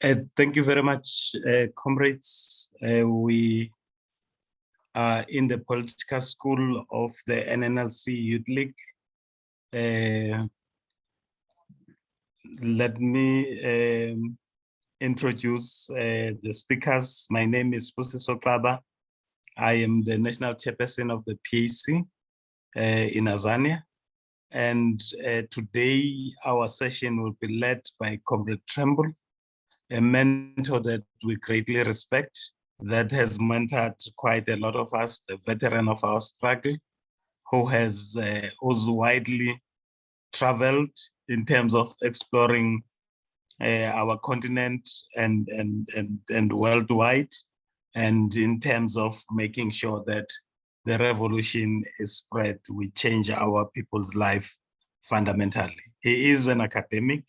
Thank you very much, comrades. We are in the political school of the NNLC Youth League. Let me introduce the speakers. My name is Pusiso Klaba. I am the national chairperson of the PAC in Azania. And today our session will be led by Comrade Trimble, a mentor that we greatly respect, that has mentored quite a lot of us, the veteran of our struggle, who has also widely traveled in terms of exploring our continent and worldwide, and in terms of making sure that the revolution is spread, we change our people's life fundamentally. He is an academic.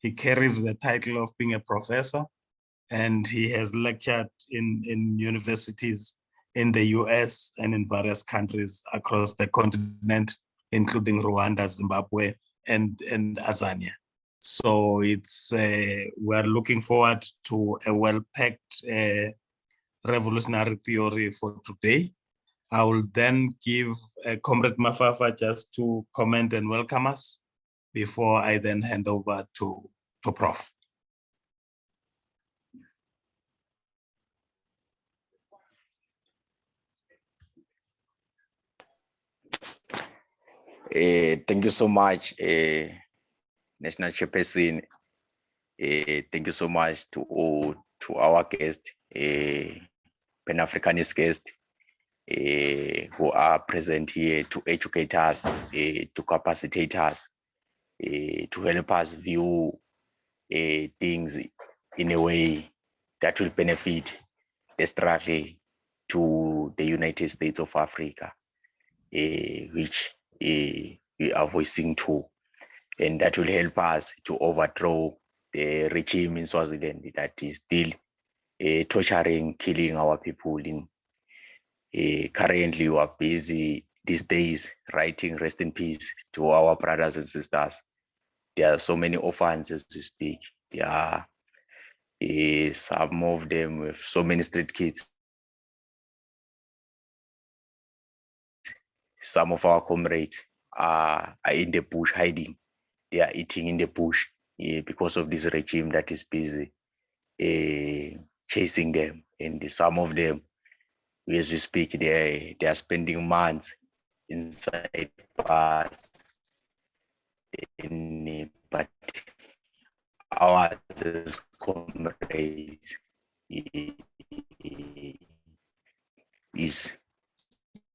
He carries the title of being a professor, and he has lectured in universities in the US and in various countries across the continent, including Rwanda, Zimbabwe, and Azania. So it's we're looking forward to a well-packed revolutionary theory for today. I will then give Comrade Mafafa just to comment and welcome us before I then hand over to Prof. Thank you so much, National Chairperson. Thank you so much to our guests, Pan-Africanist guests, who are present here to educate us, to capacitate us, to help us view things in a way that will benefit the struggle to the United States of Africa, which we are voicing to, and that will help us to overthrow the regime in Swaziland that is still torturing, killing our people. Currently, we are busy these days writing rest in peace to our brothers and sisters. There are so many orphans as we speak. There are some of them with so many street kids. Some of our comrades are in the bush hiding. They are eating in the bush because of this regime that is busy chasing them. And some of them, as we speak, they are spending months inside bars. But our comrades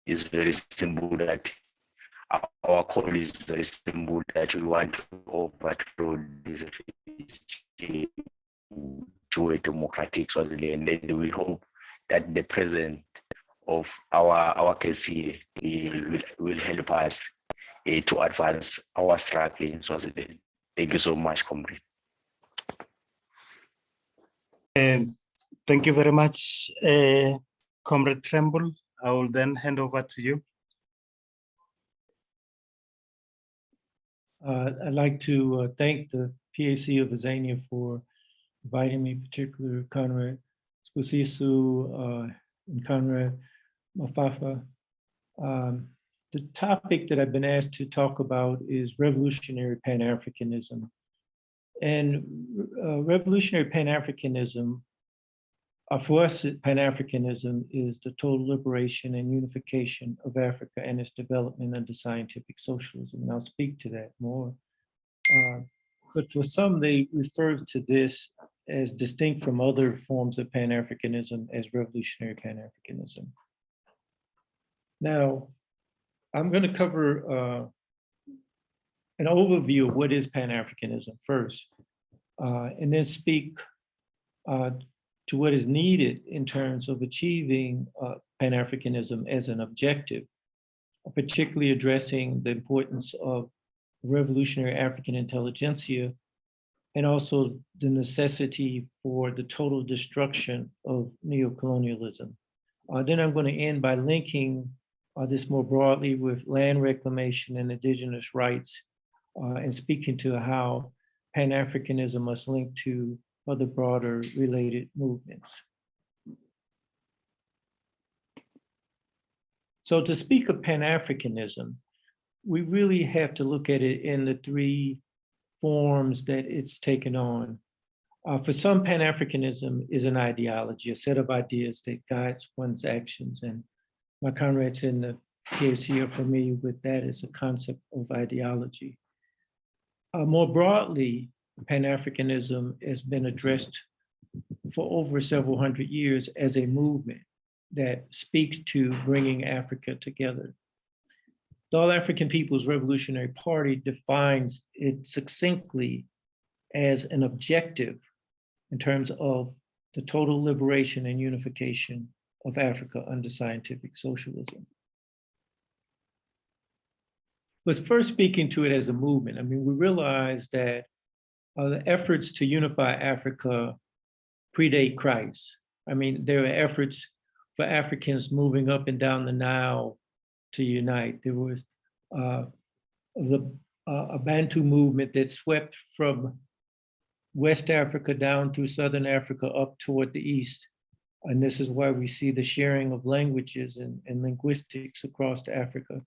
is very simple, that our call is very simple, that we want to overthrow this regime to a democratic Swaziland, and we hope that the president of our case here will help us to advance our struggle in Swaziland. Thank you so much, comrade. Thank you very much, Comrade Trimble. I will then hand over to you. I'd like to thank the PAC of Azania for inviting me, particularly Conrad Spusiso and Conrad Mafafa. The topic that I've been asked to talk about is revolutionary Pan-Africanism. And revolutionary Pan-Africanism, for us, Pan-Africanism is the total liberation and unification of Africa and its development under scientific socialism. And I'll speak to that more. But for some, they refer to this as distinct from other forms of Pan-Africanism as revolutionary Pan-Africanism. Now, I'm going to cover an overview of what is Pan-Africanism first, and then speak to what is needed in terms of achieving Pan-Africanism as an objective, particularly addressing the importance of revolutionary African intelligentsia, and also the necessity for the total destruction of neocolonialism. Then I'm going to end by linking this more broadly with land reclamation and indigenous rights, and speaking to how Pan-Africanism must link to other broader related movements. So to speak of Pan-Africanism, we really have to look at it in the three forms that it's taken on. For some, Pan-Africanism is an ideology, a set of ideas that guides one's actions. And my comrades in the PAC are familiar with that as a concept of ideology. More broadly, Pan-Africanism has been addressed for over several hundred years as a movement that speaks to bringing Africa together. The All African People's Revolutionary Party defines it succinctly as an objective in terms of the total liberation and unification of Africa under scientific socialism. But first speaking to it as a movement, I mean, we realize that the efforts to unify Africa predate Christ. I mean, there are efforts for Africans moving up and down the Nile to unite. There was a Bantu movement that swept from West Africa down through Southern Africa up toward the East. And this is why we see the sharing of languages and linguistics across Africa.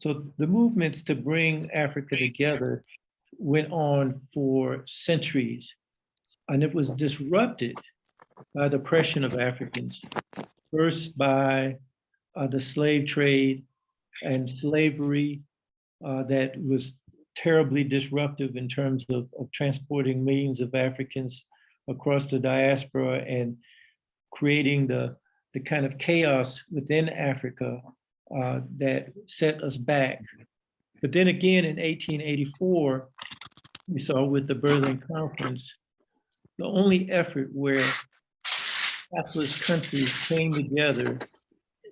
So the movements to bring Africa together went on for centuries, and it was disrupted by the oppression of Africans, first by the slave trade and slavery that was terribly disruptive in terms of transporting millions of Africans across the diaspora and creating the kind of chaos within Africa that set us back. But then again, in 1884, we saw with the Berlin Conference, the only effort where capitalist countries came together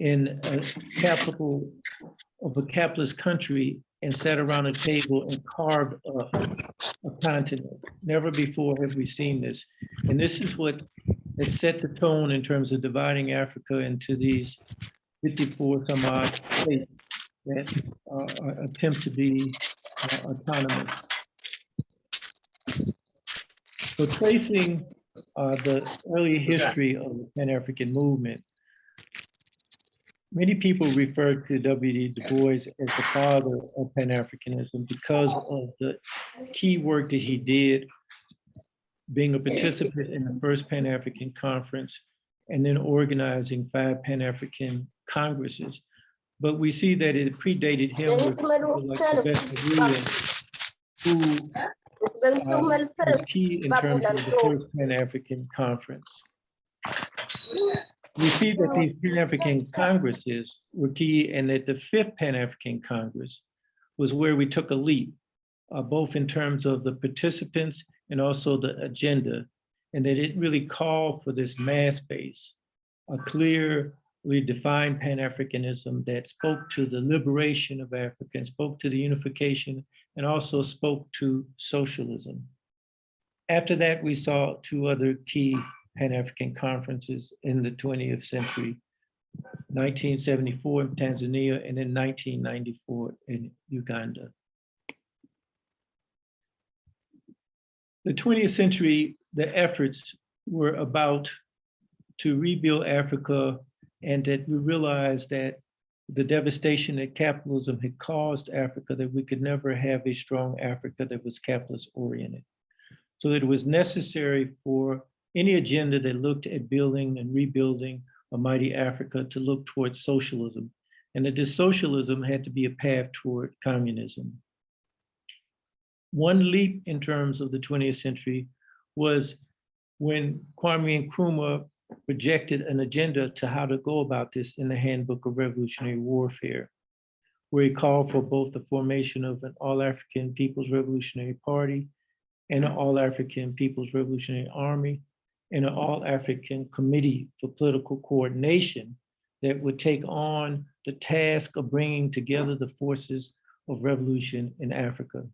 in a capital of a capitalist country and sat around a table and carved up a continent. Never before have we seen this. And this is what had set the tone in terms of dividing Africa into these 54 some odd states that attempt to be autonomous. So tracing the early history of the Pan-African movement, many people refer to W.E. Du Bois as the father of Pan-Africanism because of the key work that he did, being a participant in the first Pan-African Conference and then organizing 5 Pan-African Congresses. But we see that it predated him with people like Sylvester Williams, who was key in terms of the first Pan-African Conference. We see that these Pan-African Congresses were key, and that the 5th Pan-African Congress was where we took a leap, both in terms of the participants and also the agenda, and that it really called for this mass base, a clearly defined Pan-Africanism that spoke to the liberation of Africa and spoke to the unification and also spoke to socialism. After that, we saw 2 other key Pan-African conferences in the 20th century, 1974 in Tanzania and then 1994 in Uganda. The 20th century, the efforts were about to rebuild Africa, and that we realized that the devastation that capitalism had caused Africa, that we could never have a strong Africa that was capitalist oriented. So that it was necessary for any agenda that looked at building and rebuilding a mighty Africa to look towards socialism, and that this socialism had to be a path toward communism. One leap in terms of the 20th century was when Kwame Nkrumah projected an agenda to how to go about this in the Handbook of Revolutionary Warfare, where he called for both the formation of an All-African People's Revolutionary Party and an All-African People's Revolutionary Army, and an All-African Committee for Political Coordination that would take on the task of bringing together the forces of revolution in Africa.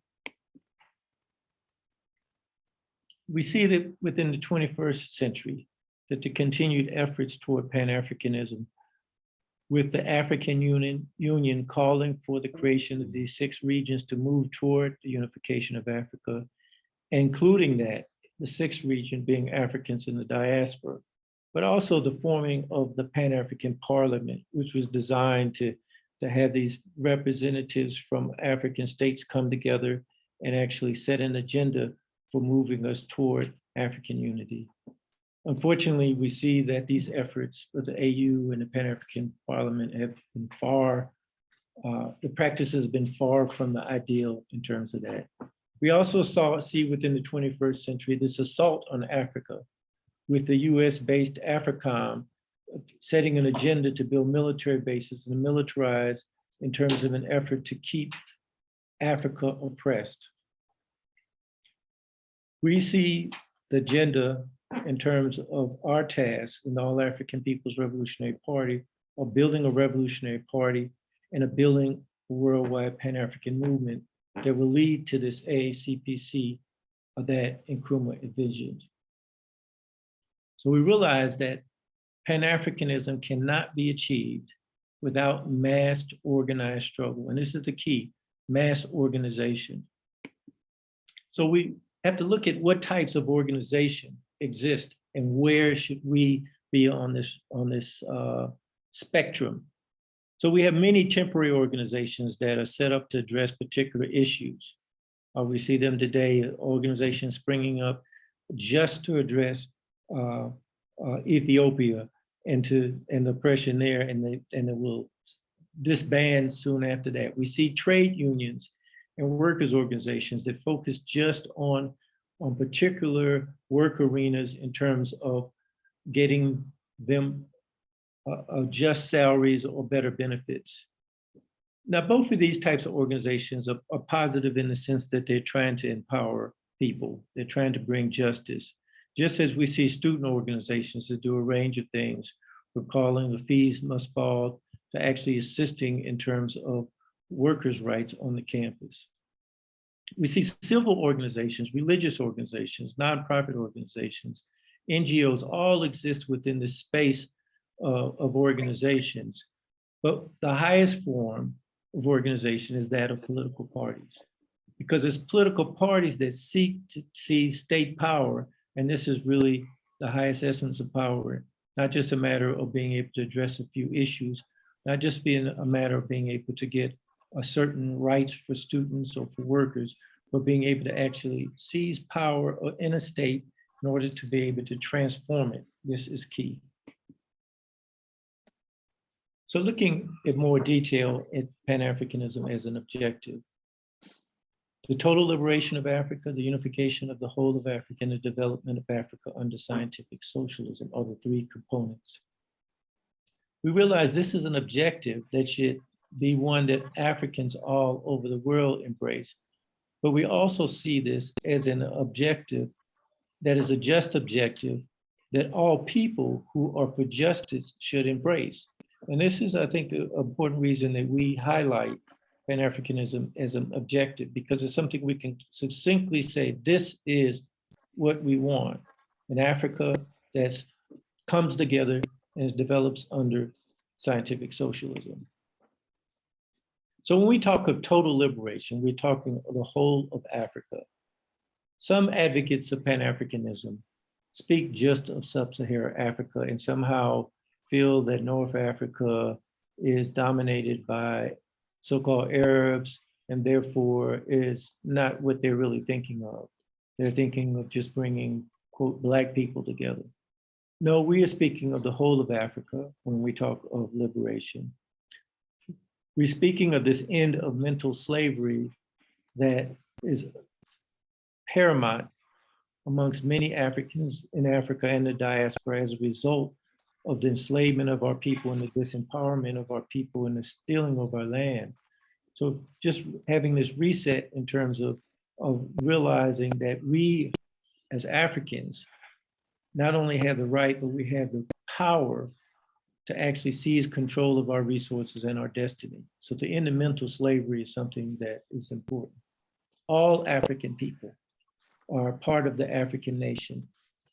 We see that within the 21st century, that the continued efforts toward Pan-Africanism, with the African Union calling for the creation of these 6 regions to move toward the unification of Africa, including that the sixth region being Africans in the diaspora, but also the forming of the Pan-African Parliament, which was designed to have these representatives from African states come together and actually set an agenda for moving us toward African unity. Unfortunately, we see that these efforts of the AU and the Pan-African Parliament have been far, the practice has been far from the ideal in terms of that. We also see within the 21st century this assault on Africa with the US-based AFRICOM setting an agenda to build military bases and militarize in terms of an effort to keep Africa oppressed. We see the agenda in terms of our task in the All African People's Revolutionary Party of building a revolutionary party and of building a worldwide Pan-African movement that will lead to this AACPC that Nkrumah envisioned. So we realize that Pan-Africanism cannot be achieved without mass organized struggle. And this is the key, mass organization. So we have to look at what types of organization exist and where should we be on this spectrum. So we have many temporary organizations that are set up to address particular issues. We see them today, organizations springing up just to address Ethiopia and the oppression there, and they will disband soon after that. We see trade unions and workers' organizations that focus just on particular work arenas in terms of getting them just salaries or better benefits. Now, both of these types of organizations are positive in the sense that they're trying to empower people. They're trying to bring justice. Just as we see student organizations that do a range of things, from calling the fees must fall to actually assisting in terms of workers' rights on the campus. We see civil organizations, religious organizations, nonprofit organizations, NGOs all exist within the space of organizations. But the highest form of organization is that of political parties, because it's political parties that seek to see state power, and this is really the highest essence of power, not just a matter of being able to address a few issues, not just being a matter of being able to get a certain rights for students or for workers, but being able to actually seize power in a state in order to be able to transform it. This is key. So looking at more detail at Pan-Africanism as an objective, the total liberation of Africa, the unification of the whole of Africa, and the development of Africa under scientific socialism are the three components. We realize this is an objective that should be one that Africans all over the world embrace, but we also see this as an objective that is a just objective that all people who are for justice should embrace. And this is, I think, an important reason that we highlight Pan-Africanism as an objective, because it's something we can succinctly say, this is what we want, an Africa that comes together and develops under scientific socialism. So when we talk of total liberation, we're talking of the whole of Africa. Some advocates of Pan-Africanism speak just of sub-Saharan Africa and somehow feel that North Africa is dominated by so-called Arabs and therefore is not what they're really thinking of. They're thinking of just bringing, quote, Black people together. No, we are speaking of the whole of Africa when we talk of liberation. We're speaking of this end of mental slavery that is paramount amongst many Africans in Africa and the diaspora as a result of the enslavement of our people and the disempowerment of our people and the stealing of our land. So just having this reset in terms of realizing that we as Africans not only have the right, but we have the power to actually seize control of our resources and our destiny. So to end the mental slavery is something that is important. All African people are part of the African nation.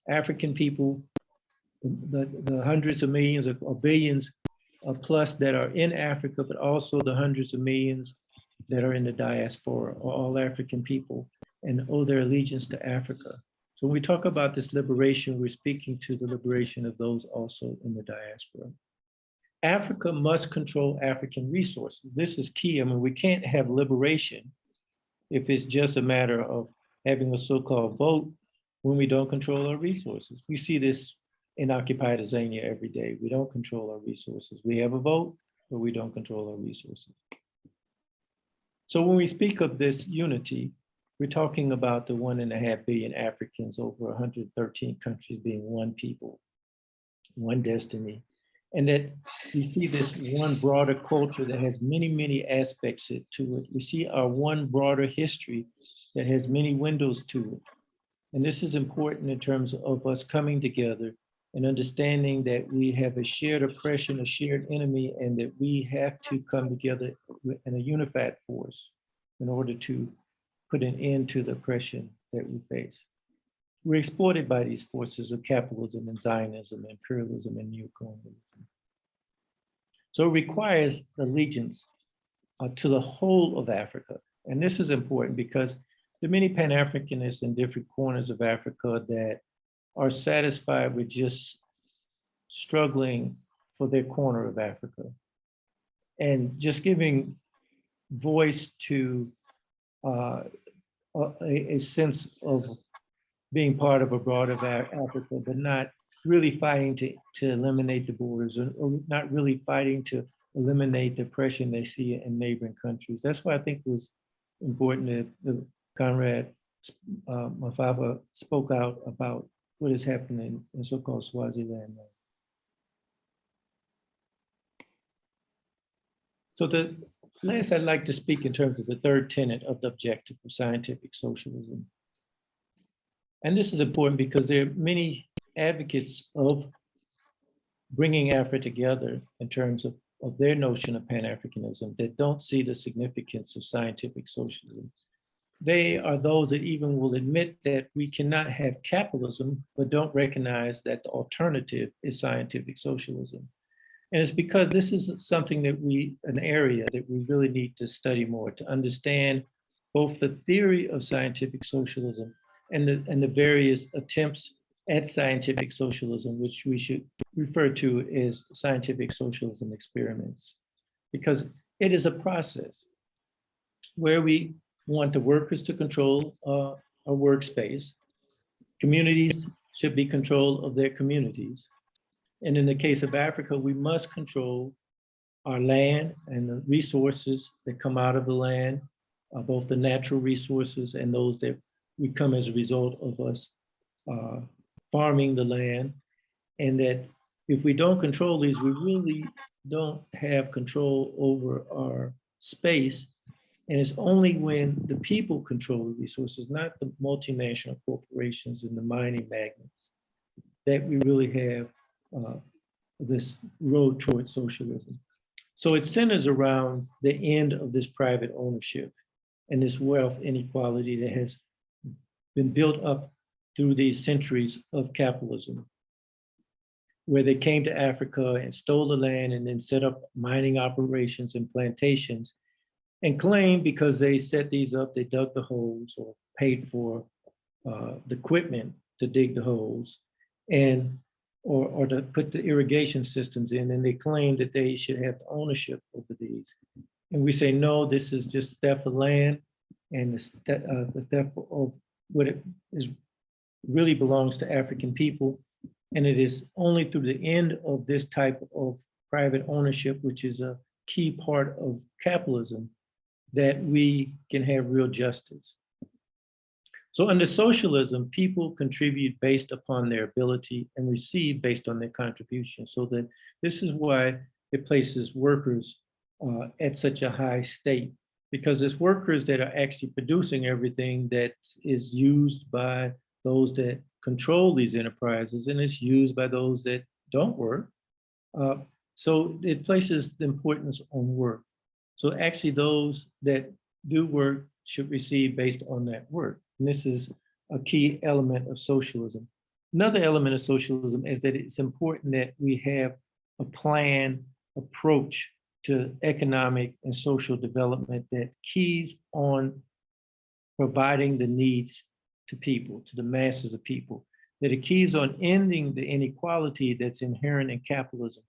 African people, the hundreds of millions or billions plus that are in Africa, but also the hundreds of millions that are in the diaspora, are all African people and owe their allegiance to Africa. So when we talk about this liberation, we're speaking to the liberation of those also in the diaspora. Africa must control African resources. This is key. I mean, we can't have liberation if it's just a matter of having a so-called vote when we don't control our resources. We see this in occupied Azania every day. We don't control our resources. We have a vote, but we don't control our resources. So when we speak of this unity, we're talking about the 1.5 billion Africans over 113 countries being one people, one destiny. And that we see this one broader culture that has many, many aspects to it. We see our one broader history that has many windows to it. And this is important in terms of us coming together and understanding that we have a shared oppression, a shared enemy, and that we have to come together in a unified force in order to put an end to the oppression that we face. We're exploited by these forces of capitalism and Zionism, imperialism, and neocolonialism. So it requires allegiance to the whole of Africa. And this is important because there are many Pan-Africanists in different corners of Africa that are satisfied with just struggling for their corner of Africa and just giving voice to a sense of being part of a broader Africa, but not really fighting to eliminate the borders or not really fighting to eliminate the oppression they see in neighboring countries. That's why I think it was important that Conrad Mafafa spoke out about what is happening in so-called Swaziland. So the last I'd like to speak in terms of the third tenet of the objective of scientific socialism. And this is important because there are many advocates of bringing Africa together in terms of their notion of Pan-Africanism that don't see the significance of scientific socialism. They are those that even will admit that we cannot have capitalism, but don't recognize that the alternative is scientific socialism. And it's because this is something that an area that we really need to study more to understand both the theory of scientific socialism and the various attempts at scientific socialism, which we should refer to as scientific socialism experiments, because it is a process where we want the workers to control a workspace. Communities should be control of their communities. And in the case of Africa, we must control our land and the resources that come out of the land, both the natural resources and those that we come as a result of us farming the land. And that if we don't control these, we really don't have control over our space. And it's only when the people control the resources, not the multinational corporations and the mining magnates, that we really have this road towards socialism. So it centers around the end of this private ownership and this wealth inequality that has been built up through these centuries of capitalism, where they came to Africa and stole the land and then set up mining operations and plantations and claimed because they set these up, they dug the holes or paid for the equipment to dig the holes and or to put the irrigation systems in, and they claim that they should have ownership over these. And we say, no, this is just theft of land and the theft of what it is really belongs to African people. And it is only through the end of this type of private ownership, which is a key part of capitalism, that we can have real justice. So under socialism, people contribute based upon their ability and receive based on their contribution. So that this is why it places workers at such a high state, because it's workers that are actually producing everything that is used by those that control these enterprises, and it's used by those that don't work. So it places the importance on work. So actually those that do work should receive based on that work. And this is a key element of socialism. Another element of socialism is that it's important that we have a planned approach to economic and social development that keys on providing the needs to people, to the masses of people, that it keys on ending the inequality that's inherent in capitalism.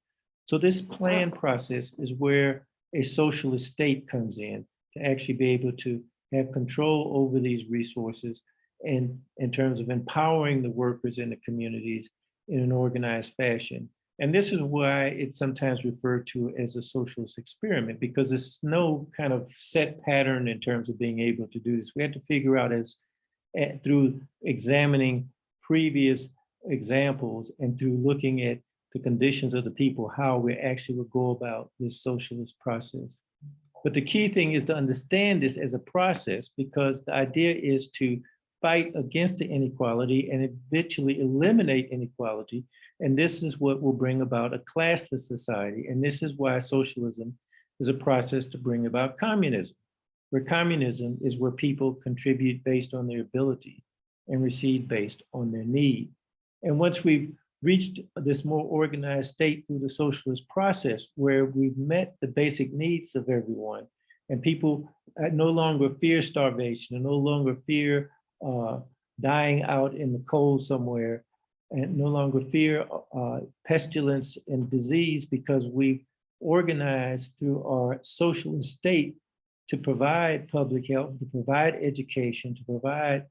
So this planned process is where a socialist state comes in to actually be able to have control over these resources and in terms of empowering the workers in the communities in an organized fashion. And this is why it's sometimes referred to as a socialist experiment, because there's no kind of set pattern in terms of being able to do this. We had to figure out through examining previous examples and through looking at the conditions of the people, how we actually would go about this socialist process. But the key thing is to understand this as a process, because the idea is to fight against the inequality and eventually eliminate inequality. And this is what will bring about a classless society. And this is why socialism is a process to bring about communism, where communism is where people contribute based on their ability and receive based on their need. And once we've reached this more organized state through the socialist process, where we've met the basic needs of everyone, and people no longer fear starvation and no longer fear dying out in the cold somewhere, and no longer fear pestilence and disease, because we've organized through our socialist state to provide public health, to provide education, to provide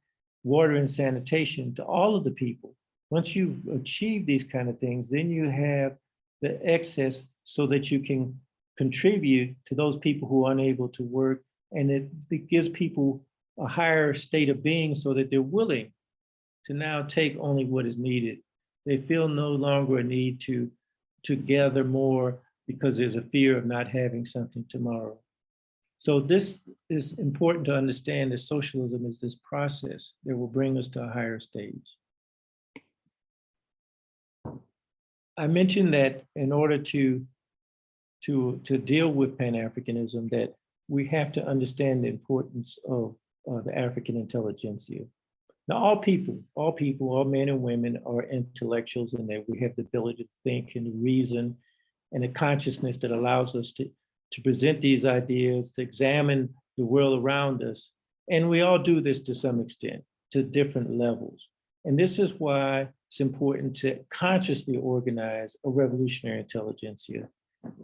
water and sanitation to all of the people. Once you've achieved these kind of things, then you have the excess so that you can contribute to those people who are unable to work. And it gives people a higher state of being so that they're willing to now take only what is needed. They feel no longer a need to gather more because there's a fear of not having something tomorrow. So this is important to understand, that socialism is this process that will bring us to a higher stage. I mentioned that in order to deal with Pan-Africanism, that we have to understand the importance of the African intelligentsia. Now, all people, all men and women are intellectuals, in that we have the ability to think and reason, and a consciousness that allows us to present these ideas, to examine the world around us. And we all do this to some extent, to different levels. And this is why it's important to consciously organize a revolutionary intelligentsia.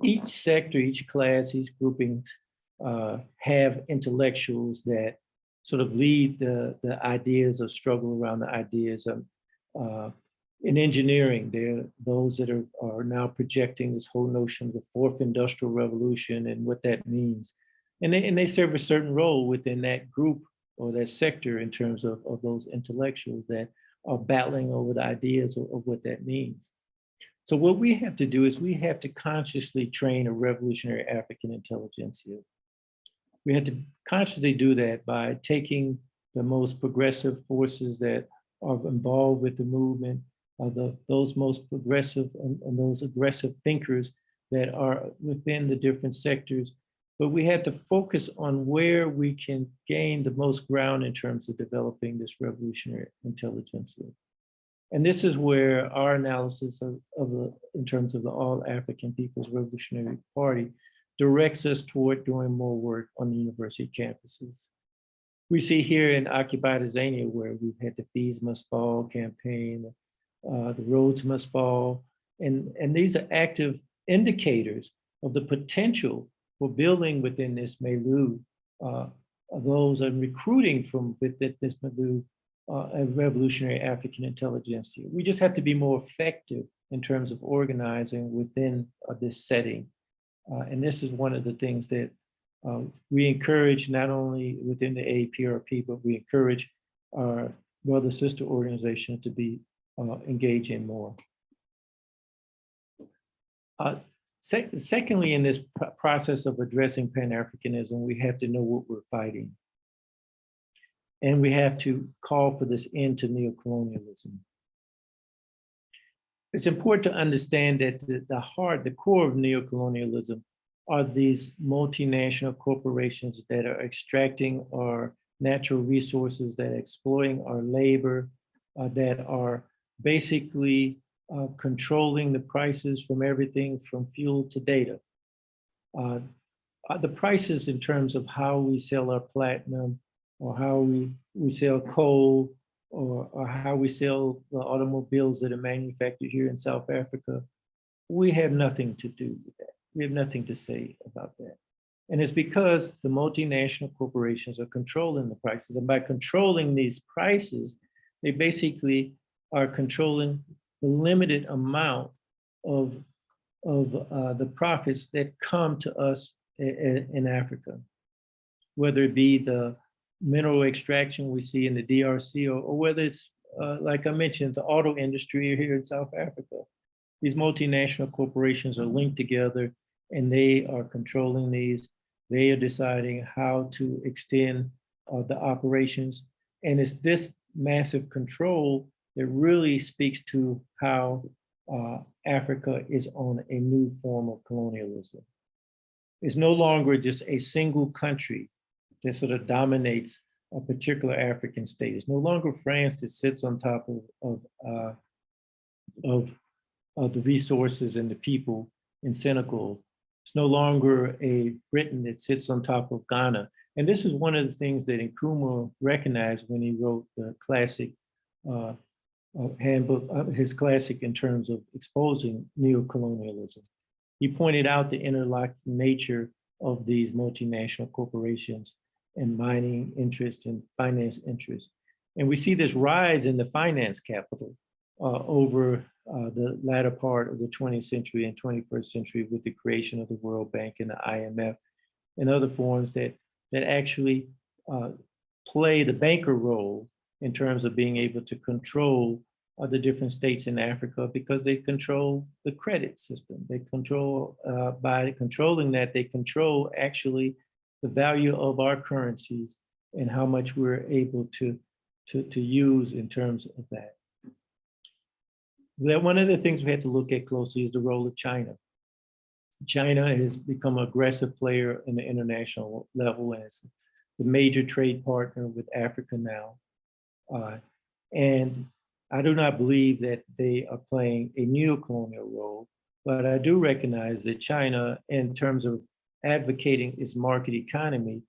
Each sector, each class, each groupings have intellectuals that sort of lead the ideas or struggle around the ideas. In engineering, there are those that are now projecting this whole notion of the fourth industrial revolution and what that means. And they serve a certain role within that group or that sector in terms of those intellectuals that are battling over the ideas of what that means. So what we have to do is we have to consciously train a revolutionary African intelligentsia. We had to consciously do that by taking the most progressive forces that are involved with the movement, those most progressive and those aggressive thinkers that are within the different sectors. But we had to focus on where we can gain the most ground in terms of developing this revolutionary intelligentsia. And this is where our analysis in terms of the All African People's Revolutionary Party directs us toward doing more work on the university campuses. We see here in Occupied Azania, where we've had the Fees Must Fall campaign, the Roads Must Fall, and these are active indicators of the potential for building within this milieu. Those are recruiting from within this milieu a revolutionary African intelligentsia. We just have to be more effective in terms of organizing within this setting. And this is one of the things that we encourage, not only within the AAPRP, but we encourage our brother sister organizations to be engaging more. Secondly, in this process of addressing Pan-Africanism, we have to know what we're fighting. And we have to call for this end to neocolonialism. It's important to understand that the core of neocolonialism are these multinational corporations that are extracting our natural resources, that are exploiting our labor, that are basically controlling the prices from everything from fuel to data. The prices in terms of how we sell our platinum, or how we sell coal, or how we sell the automobiles that are manufactured here in South Africa, we have nothing to do with that. We have nothing to say about that. And it's because the multinational corporations are controlling the prices. And by controlling these prices, they basically are controlling the limited amount of the profits that come to us in Africa, whether it be the mineral extraction we see in the DRC, or whether it's, like I mentioned, the auto industry here in South Africa. These multinational corporations are linked together and they are controlling these. They are deciding how to extend the operations. And it's this massive control that really speaks to how Africa is on a new form of colonialism. It's no longer just a single country that sort of dominates a particular African state. It's no longer France that sits on top of the resources and the people in Senegal. It's no longer a Britain that sits on top of Ghana. And this is one of the things that Nkrumah recognized when he wrote the classic handbook, his classic in terms of exposing neocolonialism. He pointed out the interlocking nature of these multinational corporations and mining interests and finance interests. And we see this rise in the finance capital over the latter part of the 20th century and 21st century with the creation of the World Bank and the IMF and other forms that actually play the banker role in terms of being able to control the different states in Africa, because they control the credit system. They control, by controlling that, they control actually the value of our currencies and how much we're able to use in terms of that. One of the things we have to look at closely is the role of China. China has become an aggressive player in the international level as the major trade partner with Africa now. And I do not believe that they are playing a neocolonial role, but I do recognize that China, in terms of advocating its market economy,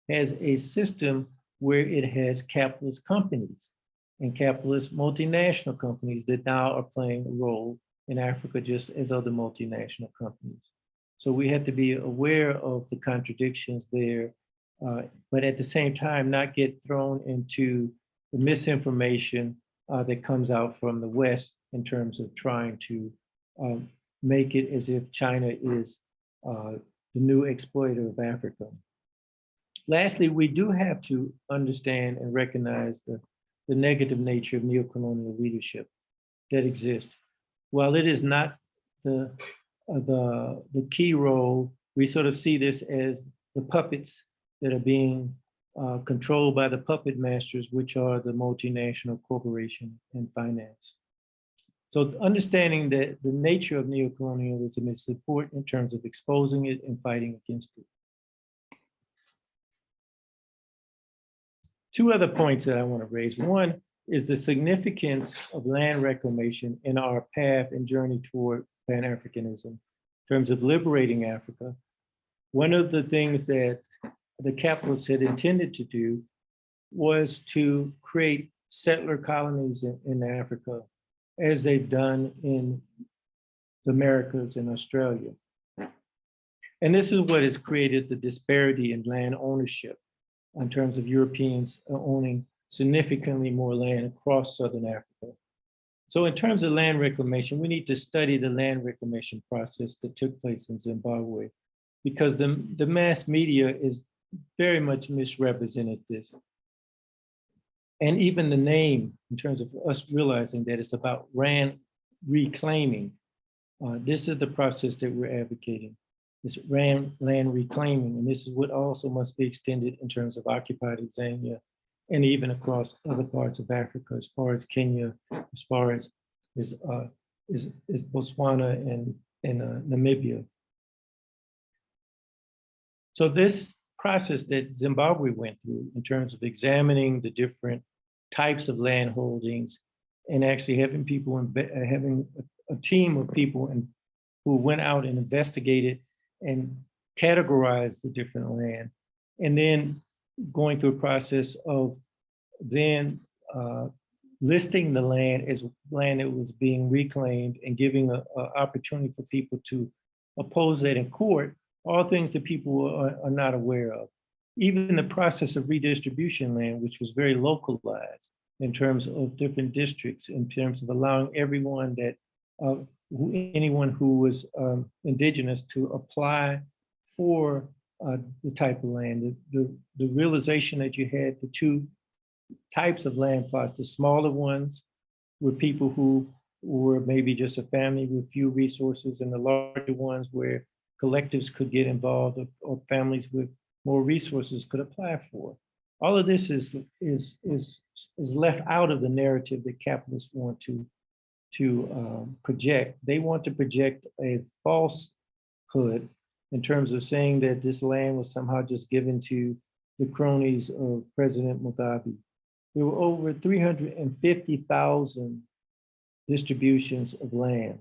has a system where it has capitalist companies and capitalist multinational companies that now are playing a role in Africa just as other multinational companies. So we have to be aware of the contradictions there, but at the same time, not get thrown into the misinformation that comes out from the West in terms of trying to make it as if China is the new exploiter of Africa. Lastly, we do have to understand and recognize the negative nature of neocolonial leadership that exists. While it is not the key role, we sort of see this as the puppets that are being controlled by the puppet masters, which are the multinational corporation and finance. So understanding that the nature of neocolonialism is important in terms of exposing it and fighting against it. Two other points that I want to raise. One is the significance of land reclamation in our path and journey toward Pan-Africanism in terms of liberating Africa. One of the things that the capitalists had intended to do was to create settler colonies in Africa, as they've done in the Americas and Australia. And this is what has created the disparity in land ownership in terms of Europeans owning significantly more land across Southern Africa. So in terms of land reclamation, we need to study the land reclamation process that took place in Zimbabwe, because the mass media is very much misrepresented this. And even the name, in terms of us realizing that it's about land reclaiming, this is the process that we're advocating. It's land reclaiming, and this is what also must be extended in terms of occupied Tanzania and even across other parts of Africa, as far as Kenya, as far as Botswana and Namibia. So this process that Zimbabwe went through in terms of examining the different types of land holdings and actually having people, having a team of people who went out and investigated and categorized the different land, and then going through a process of then listing the land as land that was being reclaimed and giving an opportunity for people to oppose that in court, all things that people are not aware of. Even the process of redistribution land, which was very localized in terms of different districts, in terms of allowing everyone that, anyone who was indigenous to apply for the type of land. The realization that you had the two types of land plots, the smaller ones were people who were maybe just a family with few resources, and the larger ones where collectives could get involved, or families with more resources could apply for. All of this is left out of the narrative that capitalists want to project. They want to project a falsehood in terms of saying that this land was somehow just given to the cronies of President Mugabe. There were over 350,000 distributions of land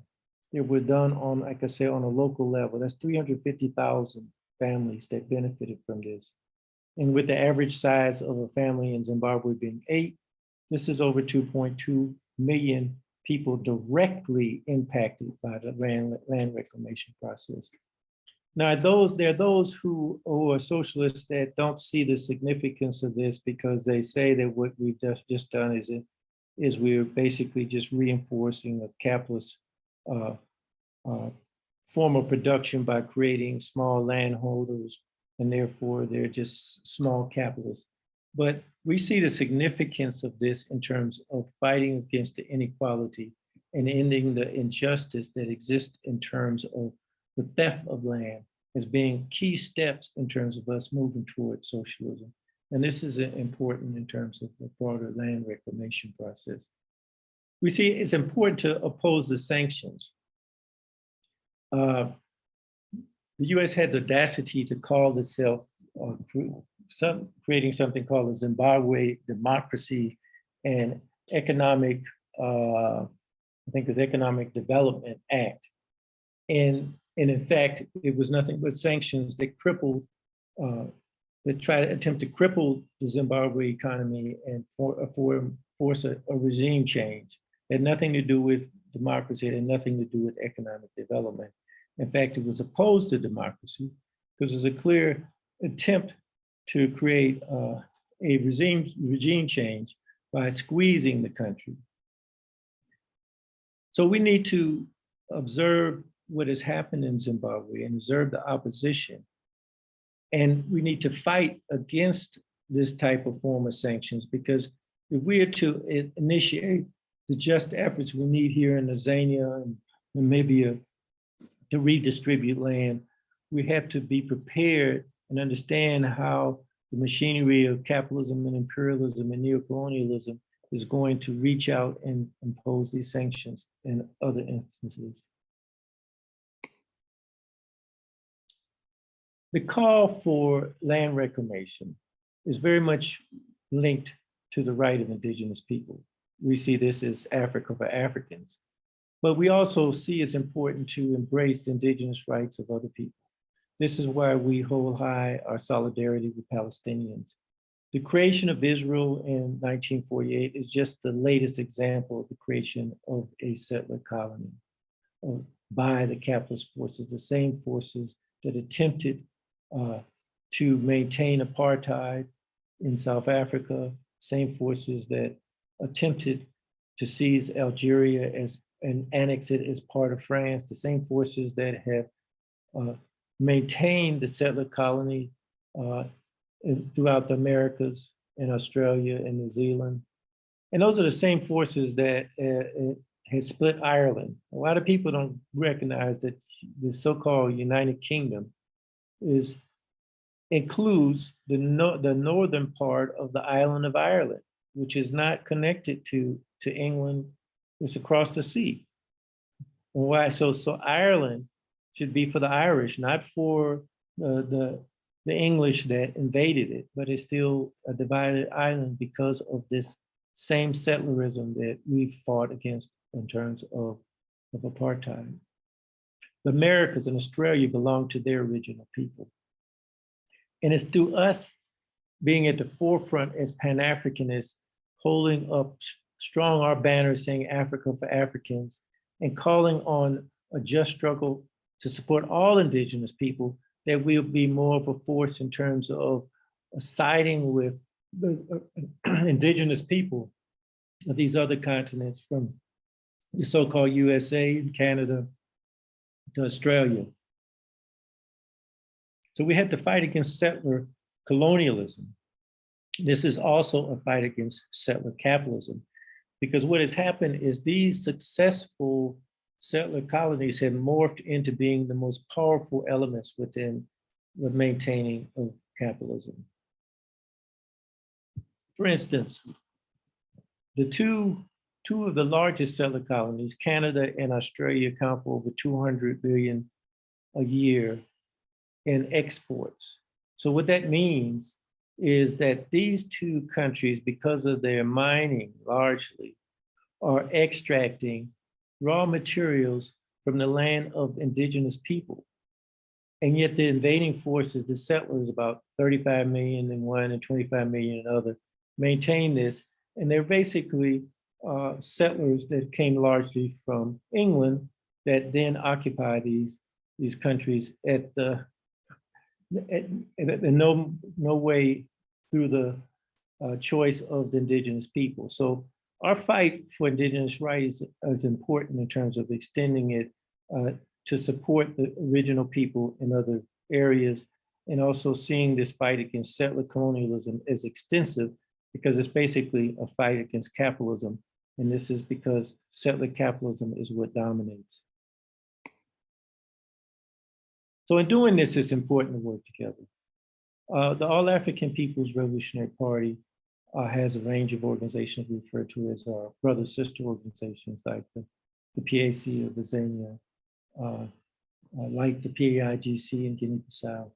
that were done on, like I say, on a local level. That's 350,000 families that benefited from this. And with the average size of a family in Zimbabwe being 8, this is over 2.2 million people directly impacted by the land reclamation process. Now, there are those who are socialists that don't see the significance of this, because they say that what we've just done is we're basically just reinforcing a capitalist form of production by creating small landholders, and therefore they're just small capitalists. But we see the significance of this in terms of fighting against the inequality and ending the injustice that exists in terms of the theft of land as being key steps in terms of us moving towards socialism. And this is important in terms of the broader land reclamation process. We see it's important to oppose the sanctions. The US had the audacity to call itself creating something called the Zimbabwe Democracy and Economic, I think it was Economic Development Act. And in fact, it was nothing but sanctions that crippled, that tried to attempt to cripple the Zimbabwe economy and force a regime change. It had nothing to do with democracy, it had nothing to do with economic development. In fact, it was opposed to democracy because it was a clear attempt to create a regime change by squeezing the country. So we need to observe what has happened in Zimbabwe and observe the opposition. And we need to fight against this type of form of sanctions, because if we are to initiate the just efforts we need here in Azania and maybe to redistribute land, we have to be prepared and understand how the machinery of capitalism and imperialism and neocolonialism is going to reach out and impose these sanctions in other instances. The call for land reclamation is very much linked to the right of indigenous people. We see this as Africa for Africans, but we also see it's important to embrace the indigenous rights of other people. This is why we hold high our solidarity with Palestinians. The creation of Israel in 1948 is just the latest example of the creation of a settler colony by the capitalist forces, the same forces that attempted to maintain apartheid in South Africa, same forces that attempted to seize Algeria and annex it as part of France, the same forces that have maintained the settler colony throughout the Americas, in Australia and New Zealand. And those are the same forces that had split Ireland. A lot of people don't recognize that the so-called United Kingdom includes the northern part of the island of Ireland, which is not connected to England. It's across the sea. And why? So Ireland should be for the Irish, not for the English that invaded it, but it's still a divided island because of this same settlerism that we've fought against in terms of apartheid. The Americas and Australia belong to their original people. And it's through us being at the forefront as Pan-Africanists, holding up strong our banner saying Africa for Africans and calling on a just struggle to support all indigenous people, that we'll be more of a force in terms of siding with the indigenous people of these other continents, from the so-called USA and Canada to Australia. So we had to fight against settler colonialism. This is also a fight against settler capitalism, because what has happened is these successful settler colonies have morphed into being the most powerful elements within the maintaining of capitalism. For instance, the two of the largest settler colonies, Canada and Australia, account for over 200 billion a year in exports. So what that means is that these two countries, because of their mining largely, are extracting raw materials from the land of indigenous people. And yet the invading forces, the settlers, about 35 million in one and 25 million in other, maintain this. And they're basically settlers that came largely from England that then occupy these countries in no way through the choice of the indigenous people. So our fight for indigenous rights is important in terms of extending it to support the original people in other areas, and also seeing this fight against settler colonialism as extensive, because it's basically a fight against capitalism. And this is because settler capitalism is what dominates. So in doing this, it's important to work together. The All African People's Revolutionary Party has a range of organizations we refer to as our brother sister organizations, like the PAC of Azania, like the PAIGC in Guinea-Bissau.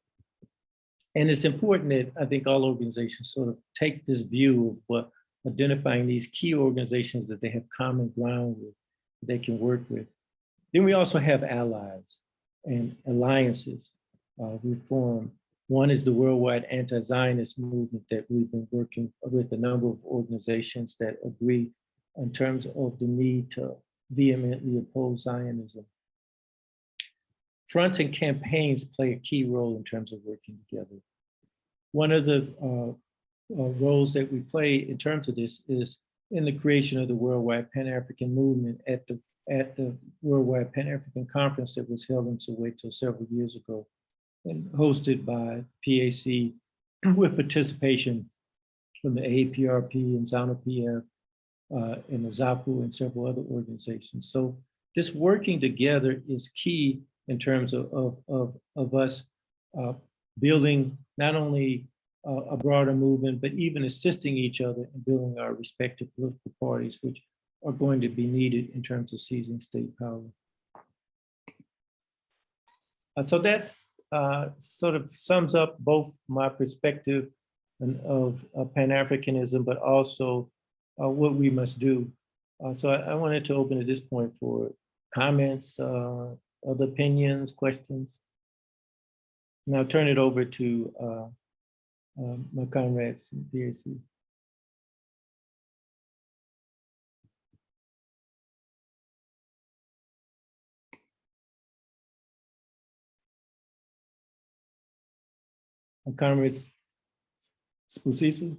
And it's important that I think all organizations sort of take this view of what identifying these key organizations that they have common ground with, that they can work with. Then we also have allies and alliances we form. One is the worldwide anti-Zionist movement that we've been working with a number of organizations that agree in terms of the need to vehemently oppose Zionism. Fronts and campaigns play a key role in terms of working together. One of the roles that we play in terms of this is in the creation of the worldwide Pan-African movement at the Worldwide Pan-African Conference that was held in Soweto several years ago and hosted by PAC with participation from the AAPRP and ZANU-PF and the ZAPU and several other organizations. So this working together is key in terms of us building not only a broader movement, but even assisting each other in building our respective political parties, which are going to be needed in terms of seizing state power. So that's sort of sums up both my perspective of Pan-Africanism, but also what we must do. So I wanted to open at this point for comments, other opinions, questions. And I'll turn it over to my comrades in PAC. My comrades, Spusiso.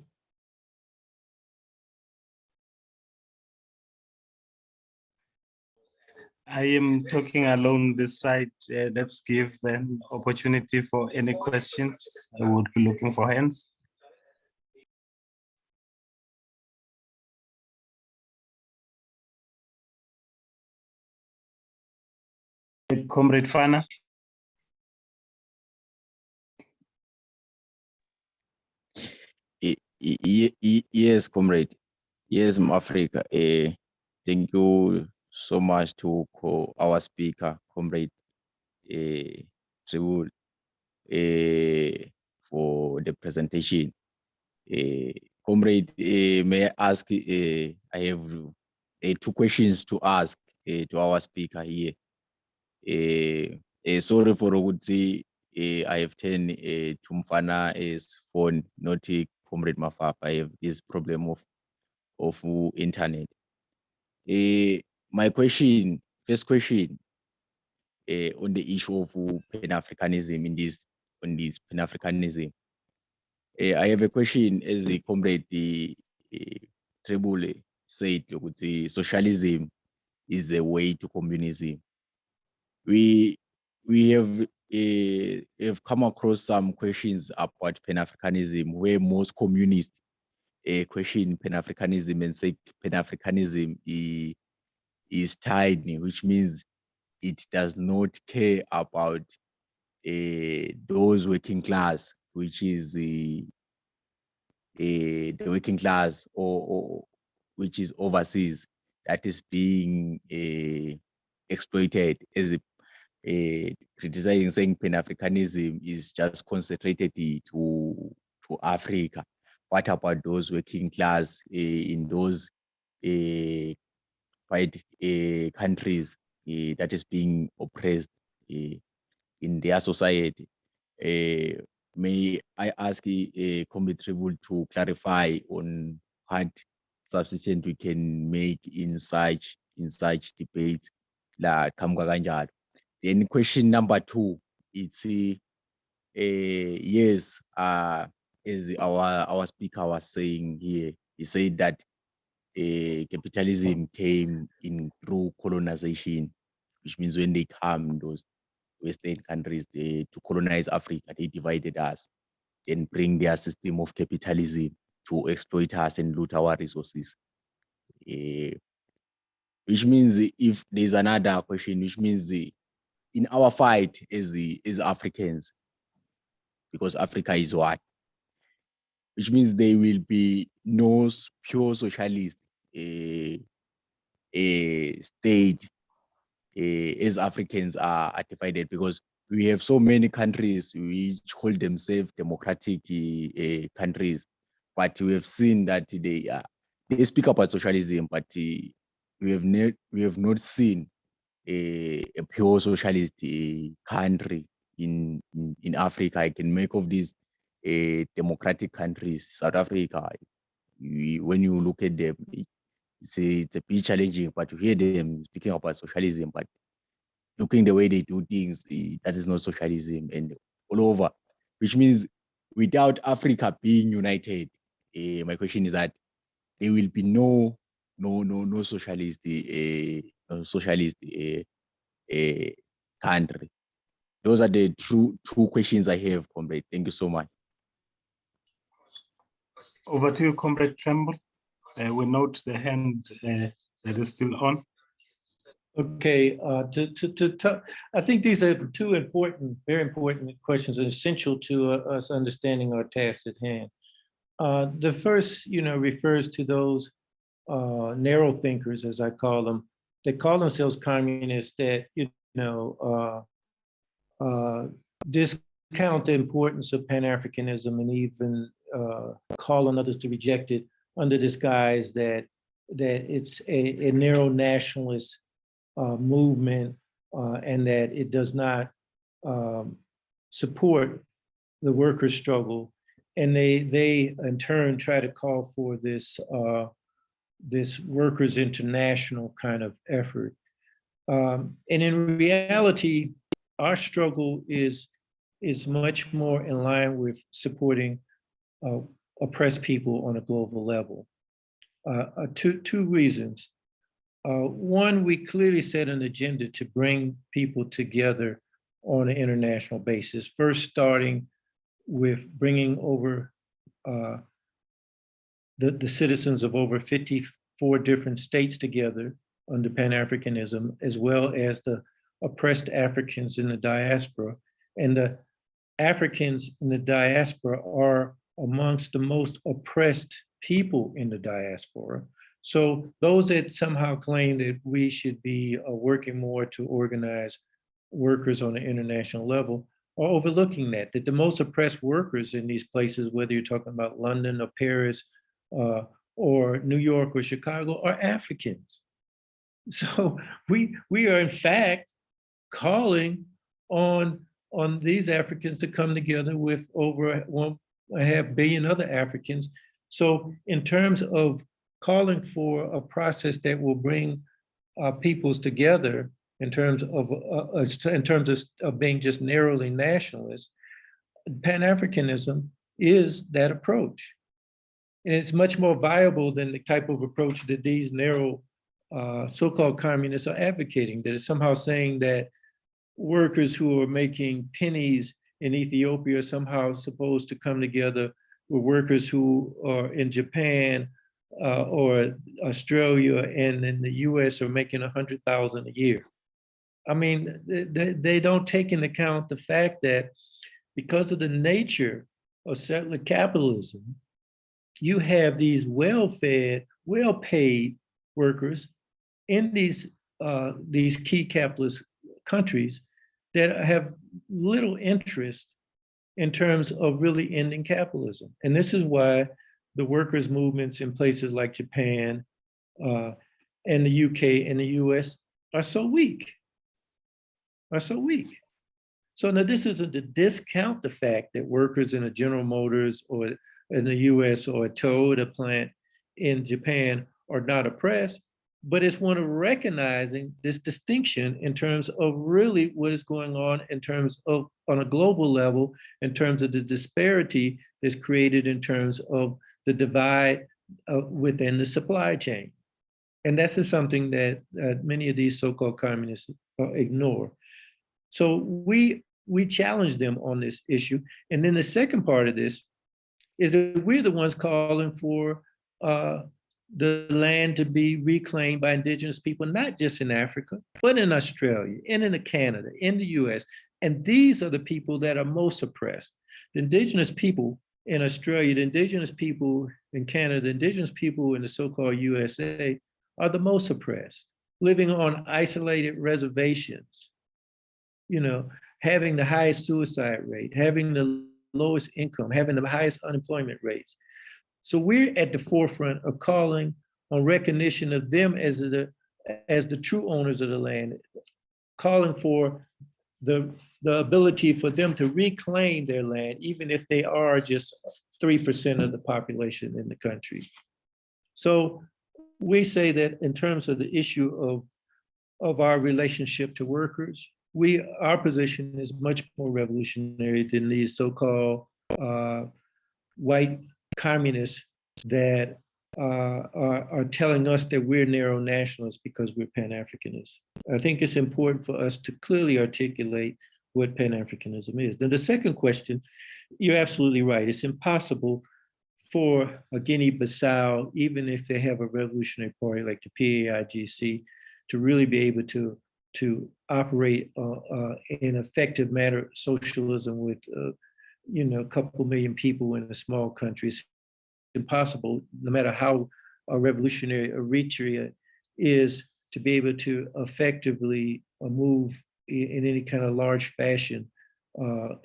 I am talking along this side. Let's give an opportunity for any questions. I would be looking for hands. Comrade Fana. Yes, comrade. Yes, Africa. Thank you so much to our speaker, comrade Trimble, for the presentation. Comrade, may I ask? I have two questions to ask to our speaker here. Sorry for what say. I have turned to Mfana's phone, not Comrade Mafapa. I have this problem of internet. My question, first question, on the issue of Pan-Africanism on this Pan-Africanism. I have a question as the comrade Trimble said, the socialism is a way to communism. We have come across some questions about Pan-Africanism where most communists question Pan-Africanism and say Pan-Africanism is tiny, which means it does not care about those working class, which is the working class or which is overseas, that is being exploited, as criticizing, saying Pan-Africanism is just concentrated to Africa. What about those working class in those white countries that is being oppressed in their society? May I ask Comrade Trimble to clarify on what substitution we can make in such debates la qhamuka kanjalo. Then question number 2, it's yes, as our speaker was saying here, he said that capitalism came in through colonization, which means when they come, those Western countries to colonize Africa, they divided us and bring their system of capitalism to exploit us and loot our resources. Which means if there's another question, which means in our fight as Africans, because Africa is what, which means there will be no pure socialist state as Africans are divided, because we have so many countries which call themselves democratic countries, but we have seen that they speak about socialism, but we have not seen a pure socialist country in Africa. I can make of these democratic countries, South Africa. When you look at them, it's a bit challenging, but you hear them speaking about socialism, but looking the way they do things, that is not socialism, and all over, which means without Africa being united, my question is that there will be no socialist country. Those are the two questions I have, comrade. Thank you so much. Over to you, Comrade Trimble. We note the hand that is still on. Okay, I think these are two very important questions, and essential to us understanding our task at hand. The first, refers to those narrow thinkers, as I call them. They call themselves communists that, discount the importance of Pan-Africanism and even call on others to reject it under this guise that it's a narrow nationalist movement, and that it does not support the workers' struggle. And they in turn try to call for this workers' international kind of effort. And in reality, our struggle is much more in line with supporting oppressed people on a global level. Two reasons. One, we clearly set an agenda to bring people together on an international basis, first starting with bringing over the citizens of over 54 different states together under Pan-Africanism, as well as the oppressed Africans in the diaspora. And the Africans in the diaspora are amongst the most oppressed people in the diaspora. So those that somehow claim that we should be working more to organize workers on an international level are overlooking that the most oppressed workers in these places, whether you're talking about London or Paris or New York or Chicago, are Africans. So we are in fact calling on these Africans to come together with over 1.5 billion other Africans. So in terms of calling for a process that will bring peoples together in terms of being just narrowly nationalist. Pan-Africanism is that approach. And it's much more viable than the type of approach that these narrow so-called communists are advocating, that is somehow saying that workers who are making pennies in Ethiopia are somehow supposed to come together with workers who are in Japan or Australia and in the US are making 100,000 a year. I mean, they don't take into account the fact that because of the nature of settler capitalism, you have these well-fed, well-paid workers in these key capitalist countries that have little interest in terms of really ending capitalism. And this is why the workers' movements in places like Japan and the UK and the US are so weak, So now this isn't to discount the fact that workers in a General Motors or in the US or a Toyota plant in Japan are not oppressed, but it's one of recognizing this distinction in terms of really what is going on in terms of, on a global level, in terms of the disparity that's created in terms of the divide within the supply chain. And that's just something that many of these so-called communists ignore. So we challenge them on this issue. And then the second part of this is that we're the ones calling for the land to be reclaimed by indigenous people, not just in Africa, but in Australia, and in Canada, in the US. And these are the people that are most oppressed. The indigenous people in Australia, the indigenous people in Canada, the indigenous people in the so-called USA are the most oppressed, living on isolated reservations, you know, having the highest suicide rate, having the lowest income, having the highest unemployment rates. So we're at the forefront of calling on recognition of them as the true owners of the land, calling for the ability for them to reclaim their land, even if they are just 3% of the population in the country. So we say that in terms of the issue of our relationship to workers, our position is much more revolutionary than these so-called white communists that are telling us that we're narrow nationalists because we're Pan-Africanists. I think it's important for us to clearly articulate what Pan-Africanism is. Then the second question, you're absolutely right. It's impossible for a Guinea-Bissau, even if they have a revolutionary party like the PAIGC, to really be able to operate in effective manner socialism with a couple million people in a small country. It's impossible, no matter how revolutionary Eritrea is, to be able to effectively move in any kind of large fashion